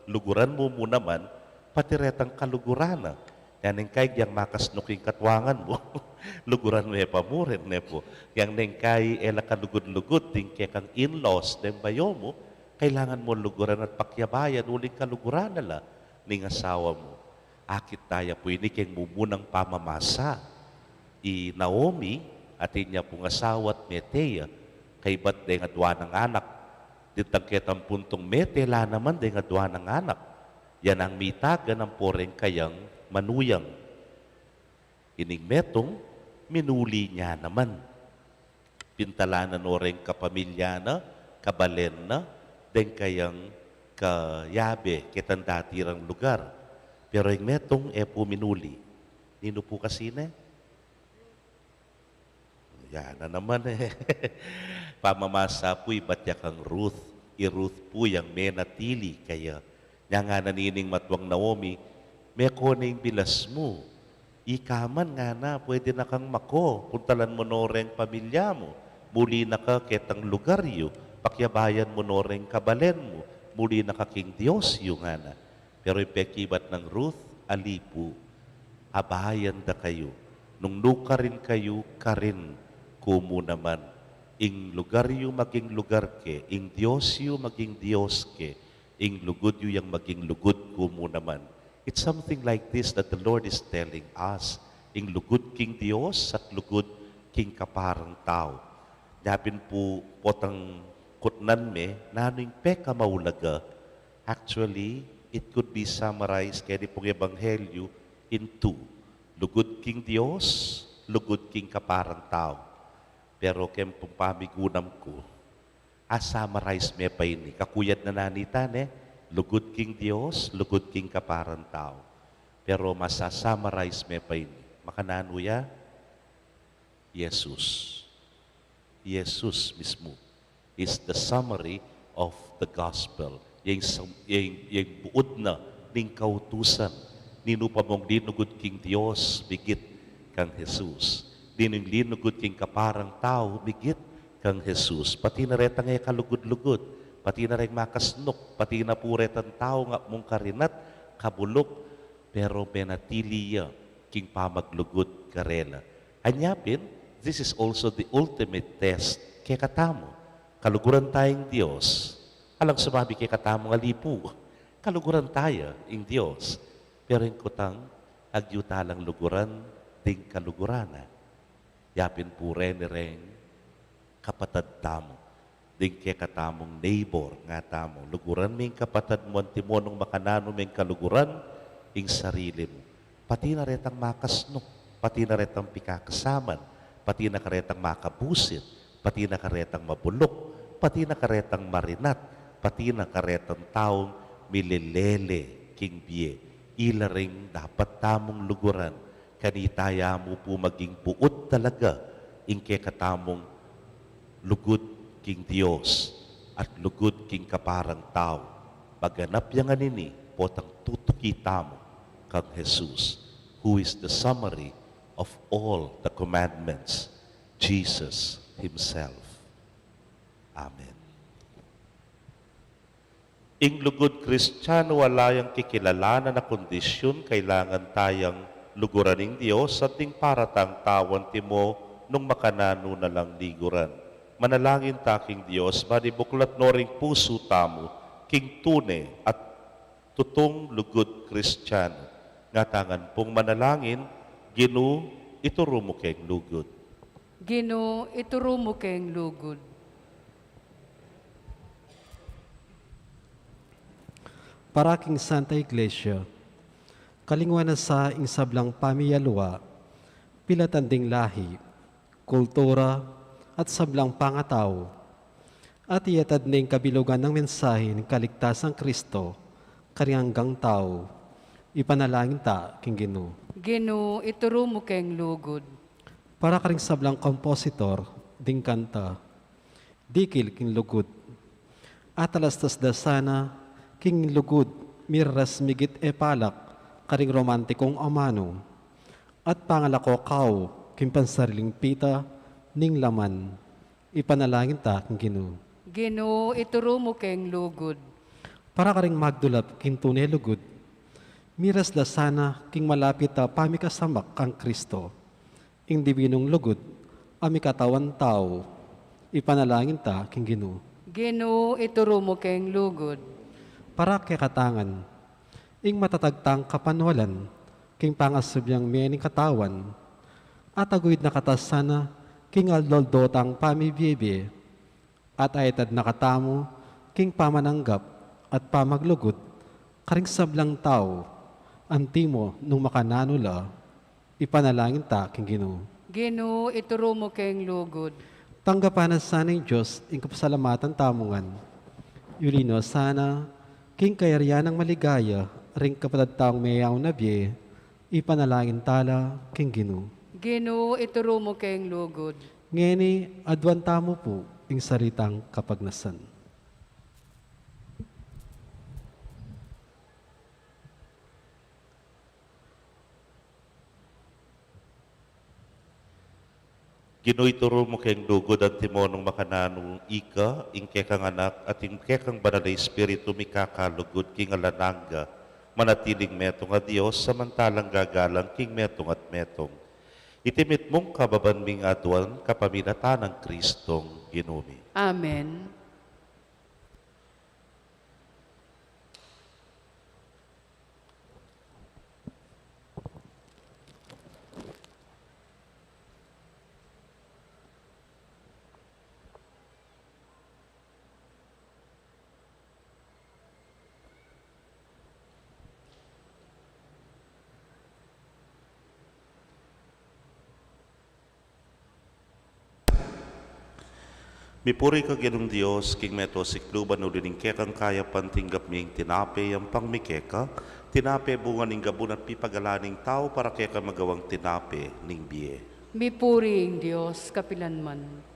luguran mo naman, pati retang kaluguran na. Yan ang kay yang makasnuking katwangan mo, luguran mo pamurin po. Yang neng kay ela kalugod-lugod, ting kang in-laws, den bayo mo, kailangan mo luguran at pakyabayan, uling kaluguran nala ning asawa mo. Akit tayo po ini keng mumunang pamamasa. I Naomi at inya pong asawa at Metea, kay ba't de nga dwa ng anak. Ditang ketang puntong Metela naman de nga dwa ng anak. Yan ang mitagan ng poreng kayang manuyang. Ining metong, minuli niya naman. Pintalanan oreng kapamilya na, kabalen na, den kayang kayabe, kitang datirang lugar. Pero yung metong, po minuli. Nino po kasi Yan na naman Pamamasa po'y batya kang Ruth. I-Ruth po yung menatili kaya. Nga nga nanining matwang Naomi, may koning bilas mo. Ikaman nga na, pwede na kang mako. Puntalan mo noreng pamilya mo. Muli na ka ketang lugaryo. Pakyabayan mo noreng kabalen mo. Muli na ka king Diyos yung nga na. Pero ipekibat ng Ruth, alipo. Abayan da kayo. Nung nuka rin kayo, karin kumo naman. Ing lugar yu maging lugar ke, ing Diyos yu maging Diyos ke, ing lugod yu yang maging lugod kumo naman. It's something like this that the Lord is telling us. Ing lugod king Diyos at lugod king kaparang tao. Napin po potang kutnan me, naning peka maulaga. Actually, it could be summarized kaya di pong ebanghelyo in two. Lugod king Diyos, lugod king kaparang tao. Pero kem pong pamigunam ko, summarize me pa ini. Kakuyat na nanitan lugod king Diyos, lugod king kaparang tao. Pero masasummarize me pa ini. Makananuya, Jesus. Jesus mismo is the summary of the gospel. Yung buod na ning kautusan. Nino pa mong linugod king Diyos, bigit kang Jesus. Dinong linugod king kaparang tao, bigit kang Jesus. Pati na retang kalugod-lugod, pati na rin makasnok, pati na puretan tao nga mong karinat, kabulok, pero benatiliya king pamaglugod karela. Anyapin, this is also the ultimate test kay katamo. Kaluguran tayong Diyos. Alang sumabi kay katamo nga lipo. Kaluguran tayo ing Diyos. Pero yung kutang, agyutalang luguran, ding kalugurana. Yapin po rin kapatad tamo. Ding kay katamong neighbor nga tamo. Luguran ming kapatad mo, antimonong makanano ming kaluguran, ing sarili mo. Pati na retang makasnok, pati na retang pikakasaman, pati na karetang makabusit, pati na karetang mabulok, pati na karetang marinat, pati na karetang taong mililele king biye. Ila ring dapat tamong luguran, kanitaya mo po maging buot talaga, ingke katamong lugod king Dios at lugod king kaparang tao. Maganap yang anini, potang tutukita mo kang Jesus, who is the summary of all the commandments, Jesus Himself. Amen. Ing lugod Kristiyano, wala yang kikilalanan na kondisyon, kailangan tayang luguraning Diyos at ting paratang tawan timo nung makanano na lang liguran. Manalangin taking Diyos, manibuklat no ring puso tamo, king tune at tutong lugod Kristiyano. Nga tangan pong manalangin, Ginu, ituro mo keng lugod. Gino, ituro mo keng lugod. Para king Santa Iglesia, kalingwanan sa insablang pamiyalwa, pilatanding lahi, kultura, at sablang pangataw, at iatad ning kabilugan ng mensahe ng kaligtasang Kristo, karyanggang tao, ipanalangin ta king Ginoo. Gino, ituro mo keng lugod. Para karing sablang kompositor, ding kanta, dikil king lugod, at alastas dasana, king lugod, mirras migit epalak, karing romantikong amano, at pangalako kao, king pansariling pita, ning laman, ipanalangin ta king Ginoo. Gino, ituro mo keng lugod. Para karing magdulap king tunay lugod, miras la sana king malapit ta pamikasamak kang Kristo, ing dibinong lugod, ami katawan tao, ipanalangin ta king Ginoo. Gino, ituro mo keng lugod. Para kay katangan, ing matatagtang kapanwalan, king pangasubyang mening katawan, at aguid na katasana, king aldoldotang pamibiyebe, at aytad na katamo, king pamananggap, at pamaglugod, karing sablang tao, antimo nung makananula, ipanalangin ta king Ginoo. Gino, ituro mo keng lugod. Tanggapanan sana ng Diyos, ing kapasalamatan tamungan. Yulino sana, king kayaryan ng maligaya, ring kapatad taong mayaw na biye, ipanalangin tala king Ginoo. Gino, ituro mo keng lugod. Ngeni, adwan tamo po, ing saritang kapagnasan. Gino'y turo mo keng lugod ang timonong makananong ika, ing kekang anak, at ing kekang banal na espiritu mikakalugod king alananga, manatiling metong a Diyos, samantalang gagalang king metong at metong. Itimit mong kababanming aduan, kapaminatan ng Kristong Ginumi. Amen. Mipuri ka ginong Diyos, king meto sikluban ulining kekang kaya pantinggap ming tinape yang pangmikeka, tinape bunga ning gabun at pipagalaning tao para keka magawang tinape ning biye. Mipuri ang Diyos, kapilanman.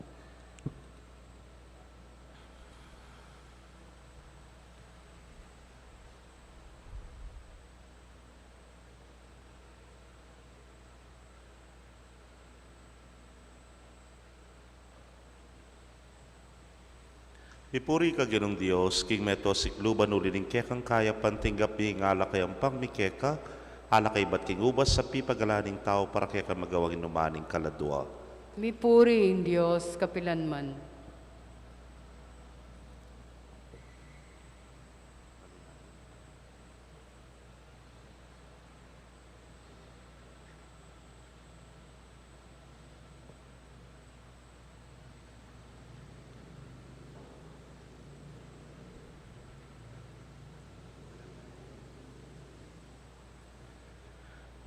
Ipuri ka ginong Diyos, king meto sikluban ulining kekang kaya pantinggap ming alakay ang pangmikeka, alakay ba't king ubas sa pipagalaning tao para keka magawang inumaning kaladwa. Mipuri ang Diyos, kapilanman.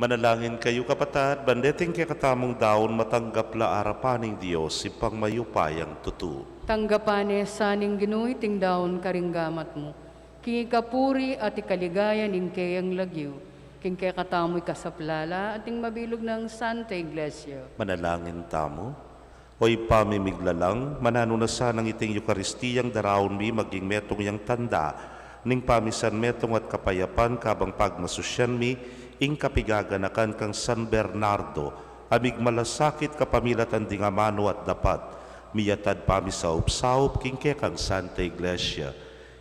Manalangin kayo kapatad, bandeting kay katamong daon matanggap la arapaning Diyos ipang mayupayang tutu. Tanggapane saning Ginoo ting daon karinggamat mo. King ikapuri at ikaligaya ning kayang lagyo. King kay katamoy kasaplala at ting mabilog ng Santa Iglesia. Manalangin tamo. Oy pamimiglalang, mananunasan ng iting Eukaristiyang daraon mi maging metong yang tanda, ning pamisan metong at kapayapan kabang pagmasusyan mi, ing kapigaganakan kang San Bernardo, amig malasakit kapamilatan di nga mano at dapat, miyatad pamisaup-saup king kekang Santa Iglesia.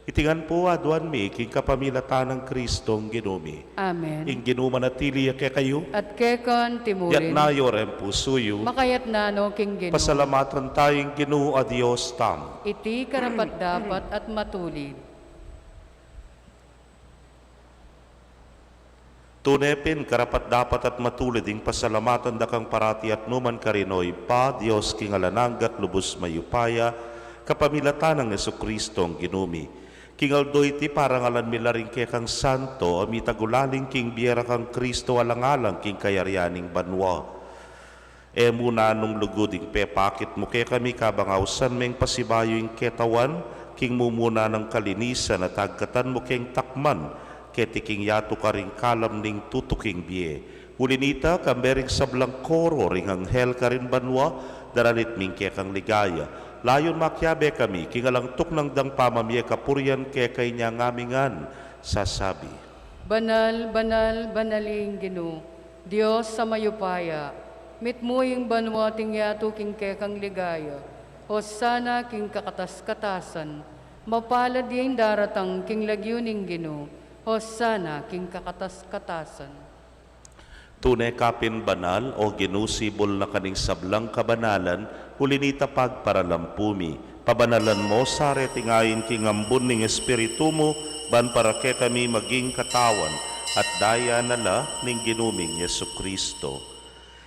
Itingan po aduan mi king kapamilatan ng Kristong Ginumi. Amen. Ing ginumanatili ke kayo, At kekon yat timurin, nayor em pusuyo, makayat nano King Ginoo. pasalamatan tayong Ginoo a Diyos tam. Iti karapat dapat at matulid. Tunepin karapat dapat at matulid ing pasalamatan dakang parati at numan karinoy pa Diyos king alananggat lubos mayupaya kapamilatan ng Jesucristong Ginumi. King aldoy ti parangalan milaring ke kang santo amitagulaling king biera kang Kristo alangalang king kayaryaning banwa. E muna nung luguding pepakit mo ke kami kabangawsan meng pasibayo ing ketawan king mumuna ng kalinisan at agkatan mo keng takman ketiking yato ka ring kalam ning tutuking biye. Ulinita kambering sablang koro ring anghel ka rin banwa daranit mingke kang ligaya. Layon makyabe kami kingalang tuk ng dang pamamye kapuryan ke kay niya ngamingan sasabi. Banal, banal, banaling Ginoo, Diyos sa mayupaya, mitmuing banwa ting yato king kekang ligaya, hosana king kakatas-katasan, mapalad yung daratang king lagyuning Ginoo, hosana king kakatas-katasan. Tunay kapin banal o ginusibol na kaning sablang kabanalan, hulinita pagparalampumi. Pabanalan mo sa retingayin king ambun ning espiritu mo, ban para ke kami maging katawan at daya nala ning ginuming Yesukristo.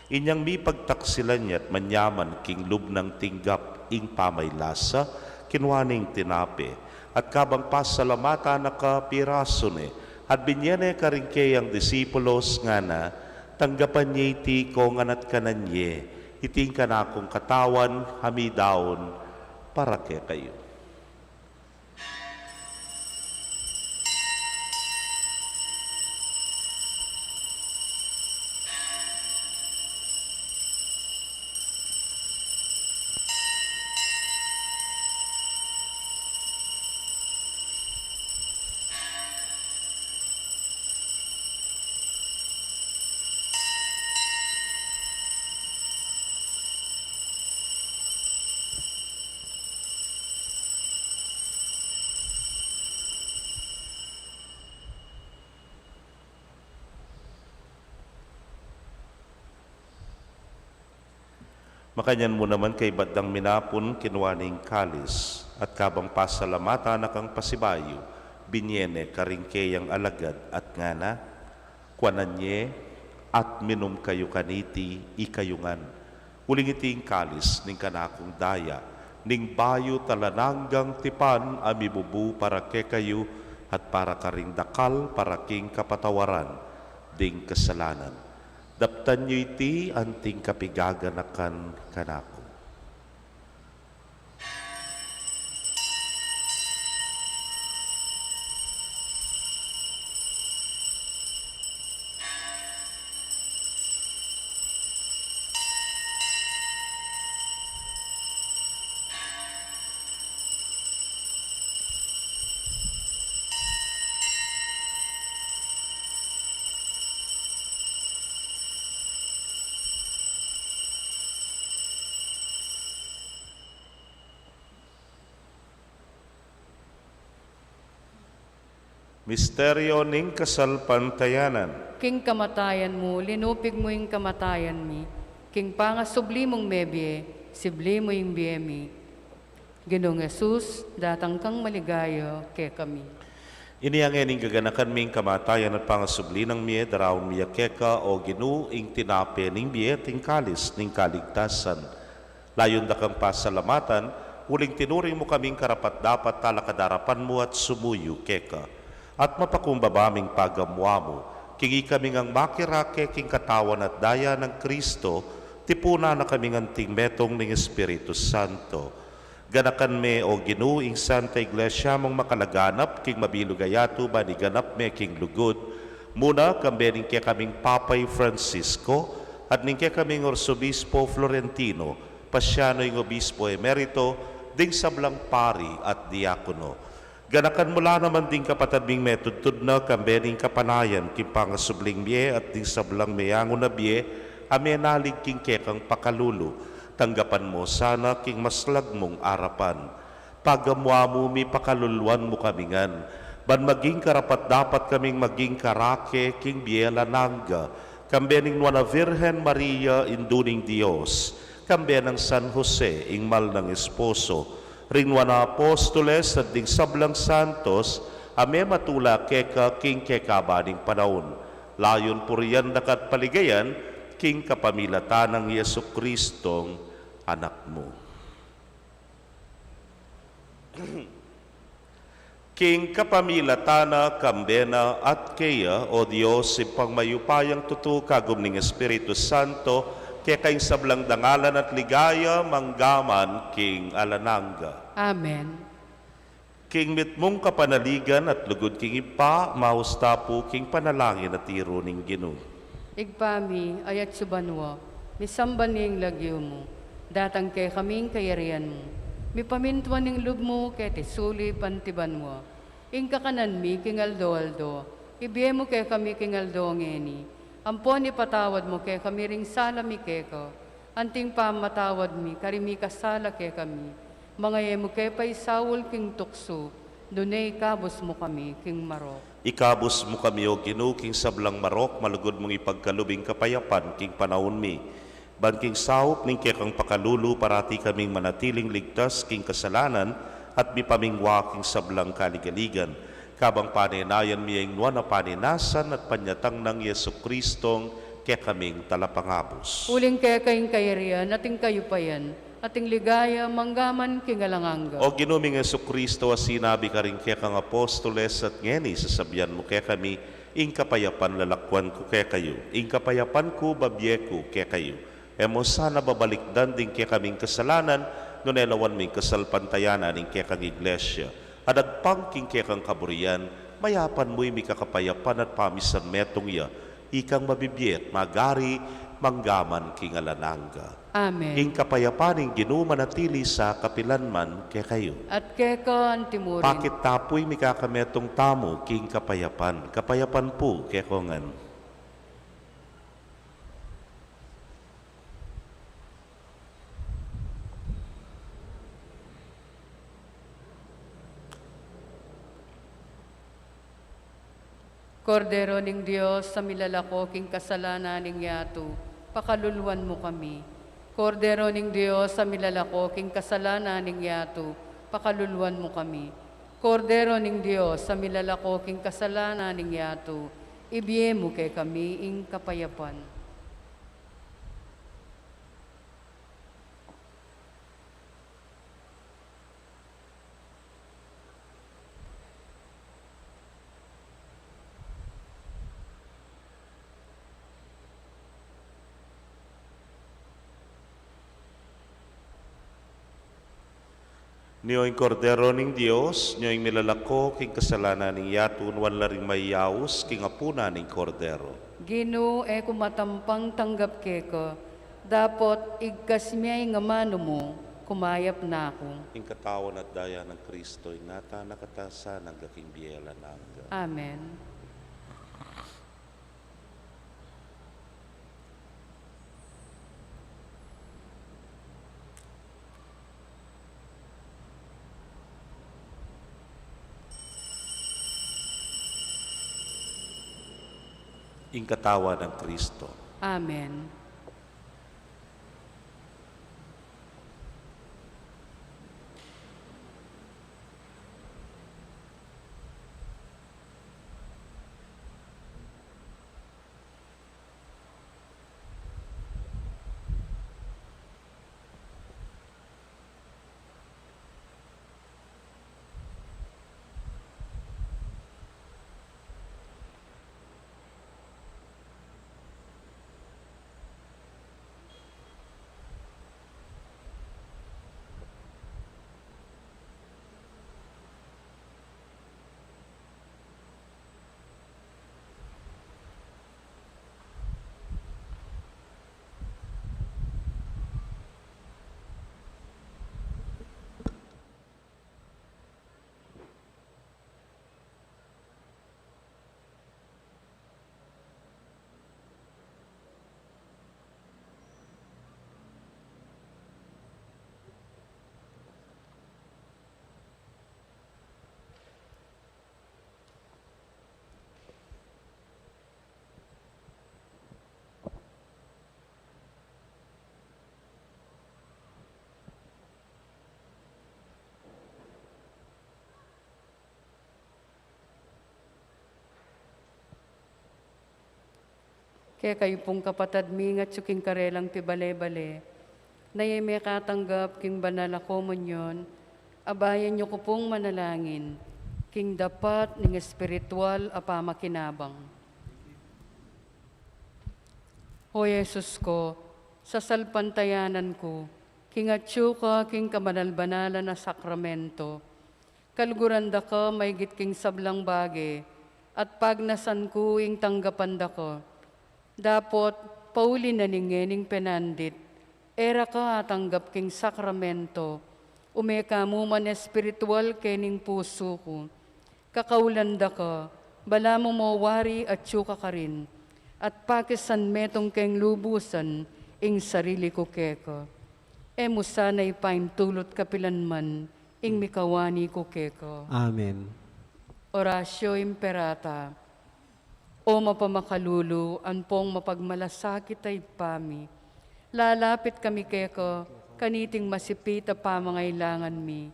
Inyang mi pagtaksilan niya't manyaman king lubnang tinggap ing pamaylasa, kinwaning tinape, at kabang pasalamata na kapirasone, at binyene karingke ang disipulos nga na, tanggapan niya iti kong anat kananye, iting kanakong katawan, hamidaon, para ke kayo. Makanyan mo naman kay Badang Minapon kinwaning kalis at kabang pasalamata na kang pasibayo, binyene karingkeyang alagad at ngana, kwananye at minum kayo kaniti ikayungan. Uling iting kalis ning kanakong daya, ning bayo talananggang tipan amibubu para ke kayo at para karing dakal para king kapatawaran ding kasalanan. Daptan nyo iti anting kapigaganakan kanako. Misteryo ning kasalpantayanan. King kamatayan mo, linupig mo yung kamatayan mi. King pangasubli mong mebye, sibli mo yung biyemi. Ginoong Jesus, datang kang maligayo ke kami. Iniyang ening gaganakan ming kamatayan at pangasubli ng miye, darawang miya keka o ginu ing tinape ning biye ting kalis ning kaligtasan. Layon da kang pasalamatan, uling tinuring mo kaming karapat dapat talakadarapan mo at sumuyo keka. At mapakumbabaming pagamwa mo, Kingi kami ngang makirake king katawan at daya ng Kristo, tipuna na kami ngang tingmetong ng Espiritu Santo. Ganakan me o ginuing Santa Iglesia mong makalaganap king mabilugayato ba ni ganap me king lugod. Muna kambening kaya kaming Papay Francisco at ning kaya kaming Orsobispo Florentino, pasyano yung Obispo Emerito, ding sablang pari at diakono. Ganakan mula naman ding kapatad ming metudtud na kambening kapanayan king pangasubling biye at ding sablang mayango na biye, amenalig king kekang pakalulu. Tanggapan mo sana king maslag mong arapan. Pagamwa mo mi pakaluluan mo kamingan. Ban maging karapat dapat kaming maging karake king biela nangga. Kambening nuana Virgen Maria induning Dios. Kambenang San Jose ingmal ng esposo. Rinwana apostoles at ding sablang santos, ame matula keka king kekabaning panahon. Layon puriyan dakat paligayan, king kapamilatan ng Yesu Kristong anak mo. King kapamilatana, kambena at kaya, o Diyos, ipang mayupayang tutu kagum ning Espiritu Santo, kaya kayong sablang dangalan at ligaya, manggaman, King Alananga. Amen. King mitmong kapanaligan at lugod king ipa, mahusta po king panalangin at tiro ning Ginoo. Igpami, ayat subanwa, misamban niyang lagyo mo, datang kay kaming kayarian mo. Mipamintuan ning lub mo, kay tisuli pantiban mo. Ingka kanan mi, king aldo-aldo, ibiye mo kay kami king aldo ngeni. Ampon ipatawad mo kay kami ring sala mi keko. Anting pamatawad mi, karimi kasala kay kami. Mga mo kay pay sawul king tukso, dunay kabos mo kami king marok. Ikabos mo kami o Ginoo king sablang marok, malugod mong ipagkalubing kapayapan king panahon mi. Ban king sahop ning kekang pakalulu, parati kaming manatiling ligtas king kasalanan at mipamingwa king sablang kaligaligan. Kabang paninayan miyang nuan na paninasan at panyatang ng Yesu Kristong kaya kaming talapangabos. Uling kay kayong kayarian, ating kayo pa yan, ating ligaya, manggaman king alanganga. O ginuming Yesu Kristo, sinabi ka rin kaya kang apostoles at ngeni, sasabihan mo kaya kami, ing kapayapan lalakwan ko kaya kayo, ing kapayapan ko babye ko kaya kayo. Emo sana babalikdan din kaya kaming kasalanan, nunelawan ming kasalpantayanan ing kaya kang iglesia. Adagpang king kaya kang kaburian, mayapan mo'y mi kakapayapan at pamisan metong ya, ikang mabibiyet, magari, manggaman king alananga. Amen. Ing kapayapaning ginumanatili sa kapilanman kaya kayo. At keka antimurin. Pakit tapoy mi kakametong tamo king kapayapan. Kapayapan po kaya kongan. Kordero ning Diyos, sa milalako king kasalanan ning yato, pakaluluan mo kami. Kordero ning Diyos, sa milalako king kasalanan ning yato, pakaluluan mo kami. Kordero ning Diyos, sa milalako king kasalanan ning yato, ibiye mo kay kami ing kapayapan. Niyo'y kordero ning Dios, niyo'y milalako king kasalanan ning yatun, wala ring mayaus king apuna ning kordero. Gino e kumatampang tanggap keko, dapot igkas miyay nga mano mo, kumayap na ako. Ing katawan at daya ng Kristo, ing nata nakatasa ng gaking biyela nangga. Amen. Ing katawan ng Kristo. Amen. Kaya kayo pong kapatad mingat suking karelang pibale-bale, na may katanggap king banal na komunyon, abayan niyo ko pong manalangin, king dapat ning espiritual apamakinabang. O Yesus ko, sa salpantayanan ko, king atyo ka king kabanal-banalan na sakramento, kalguranda ka may king sablang bage, at pagnasan ko ing tanggapan da ko. Dapot, pauli na ningening penandit, era ka tanggap king sakramento, umeka mo man espiritual kening puso ko. Kakaulanda ka, bala mo mawari at tsuka ka rin, at pakisan metong keng lubusan, ing sarili ko keko. Emo sana'y paintulot kapilanman, ing mikawani ko keko. Amen. Orasyo Imperata. O mapamakalulu, anpong mapagmalasakit ay pami. Lalapit kami keko, kaniting masipita pamangailangan mi.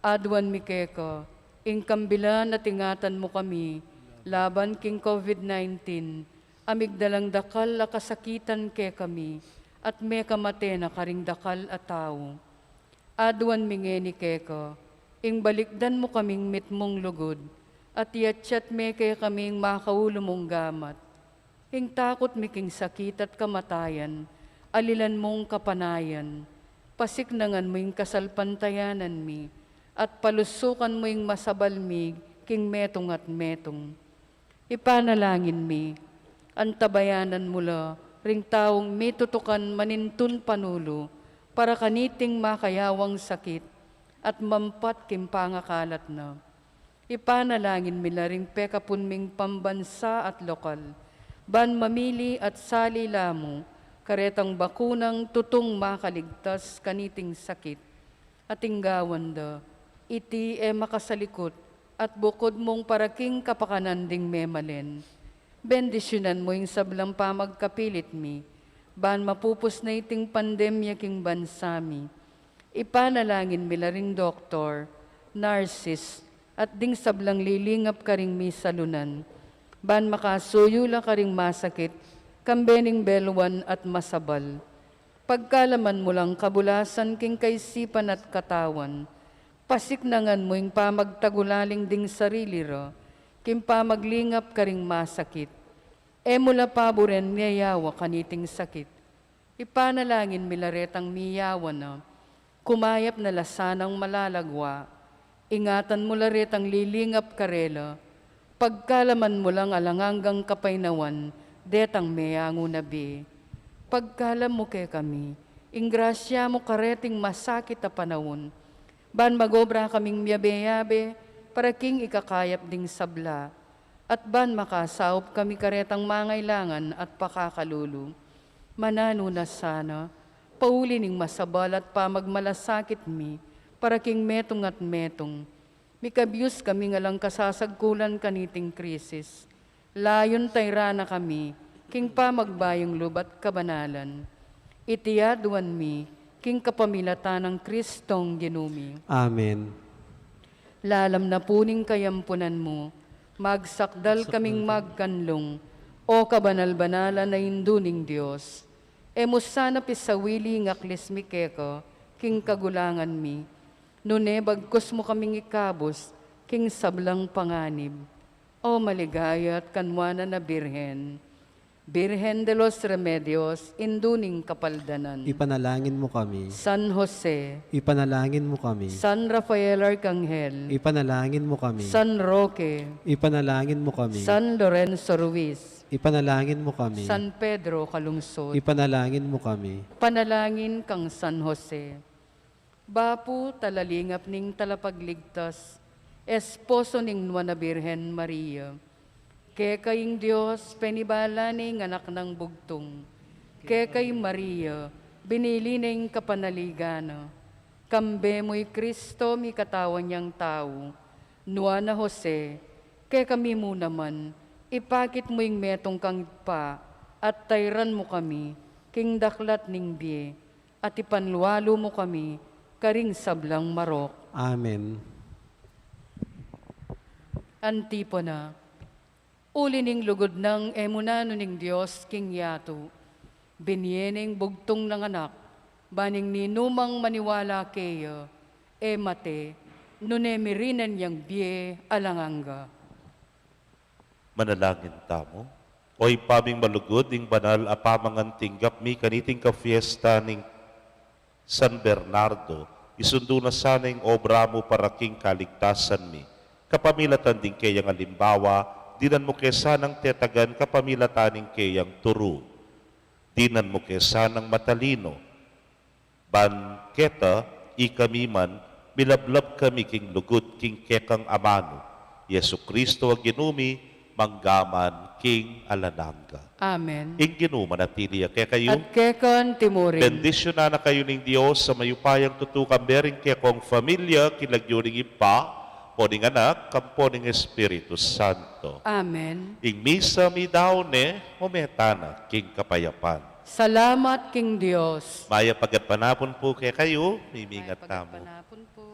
Adwan mi keko, ing kambilan na tingatan mo kami, laban king COVID-19, amigdalang dakal la kasakitan ke kami, at may kamate na karing dakal at tao. Adwan mingeni keko, ing balikdan mo kaming mitmong lugod, at yatsyat me kay kaming makaulo mong gamat. Ing takot miking sakit at kamatayan, alilan mong kapanayan, pasiknangan mo ing kasalpantayanan mi, at palusukan mo ing masabalmig, king metong at metong. Ipanalangin mi, antabayanan mula, ring taong may tutukan manintun panulo, para kaniting makayawang sakit, at mampat kimpangakalat na. Ipanalangin mila ring pekapunming pambansa at lokal, ban mamili at sali lamo, karetang bakunang tutong makaligtas kaniting sakit, at inggawan da, iti makasalikot, at bukod mong paraking kapakananding memalen. Bendisyonan mo yung sablang pamagkapilit mi, ban mapupos na iting pandemya king bansami. Ipanalangin mila ring doktor, nurses, at ding sablang lilingap karing mi salunan, ban makasuyula karing masakit, kambening belwan at masabal. Pagkalaman mo lang kabulasan king kaisipan at katawan, pasiknangan mo yung pamagtagulaling ding sarili ro, kim pamaglingap karing masakit. Mula paboren niyayawa kaniting sakit. Ipanalangin milaretang miyawa na, kumayap na lasanang malalagwa, ingatan mo laretang lilingap karela, pagkalaman mo lang alanganggang kapainawan, detang meyango nabi. Pagkalam mo kay kami, ingrasya mo kareting masakit a panahon, ban magobra kaming miyabe-yabe, para king ikakayap ding sabla, at ban makasaop kami karetang mangailangan at pakakalulu. Manano na sana, pauli ning masabal at pamagmalasakit mi, para king metong at metong. Mikabyus kami nga lang kasasagkulan kaniting krisis. Layon tayra na kami, king pamagbayong lubat kabanalan. Itiyaduan mi, king kapamilatan ng Kristong ginumi. Amen. Lalam na puning kayampunan mo, magsakdal kaming magkanlong, o kabanal-banala na induning Diyos. Sana pisawili ngaklis mi keko, king kagulangan mi, nune bagkos mo kaming ikabos, king sablang panganib. O maligaya at kanwana na Birhen, Birhen de los Remedios, induning kapaldanan. Ipanalangin mo kami. San Jose, Ipanalangin mo kami. San Rafael Arcangel, Ipanalangin mo kami. San Roque, Ipanalangin mo kami. San Lorenzo Ruiz, Ipanalangin mo kami. San Pedro Calungsod, Ipanalangin mo kami. panalangin kang San Jose. Bapu talalingap ning talapagligtas, esposo ning Nuana Birhen Maria, kekaying Diyos penibala ning anak ng bugtong, kekay Maria, binili ning kapanaligana, kambe mo'y Kristo mi katawan niyang tao, Nuana Jose, kay kami mo naman, ipakit mo yung metong kang pa, at tayran mo kami, king daklat ning biye, at ipanluwalo mo kami, karing sablang marok. Amen. Antipona. Uli ning lugod ng emunano ning Diyos king yato. Binyeneng bugtong ng anak, baning ninumang maniwala kayo, mate, nunemirinan yang biye alanganga. Manalangin tamo. Oy paming malugod ing banal a pamangan tinggap mi kaniting ka fiesta ning San Bernardo, isundo na sana yung obra mo para king kaligtasan mi. Kapamilatan din kayang alimbawa, dinan mo kesanang tetagan kapamilataning kayang turu. Dinan mo kesanang matalino. Banketa, ikamiman, milablab kami king lugod king kekang amano. Yesu Kristo ang ginumi, manggaman king alananga. Amen. Ing ginuman at tiliya kaya kayo. At kekan timurin. Bendisyon na kayo ng Diyos sa mayupayang tutukan bering kaya kong familia kilagyuring ipa, poning anak, kamponing Espiritu Santo. Amen. Ing misa mi daone, umetana, king kapayapan. Salamat king Diyos. Maya pagat panapon po kaya kayo, mimingat tamo. Panapon po.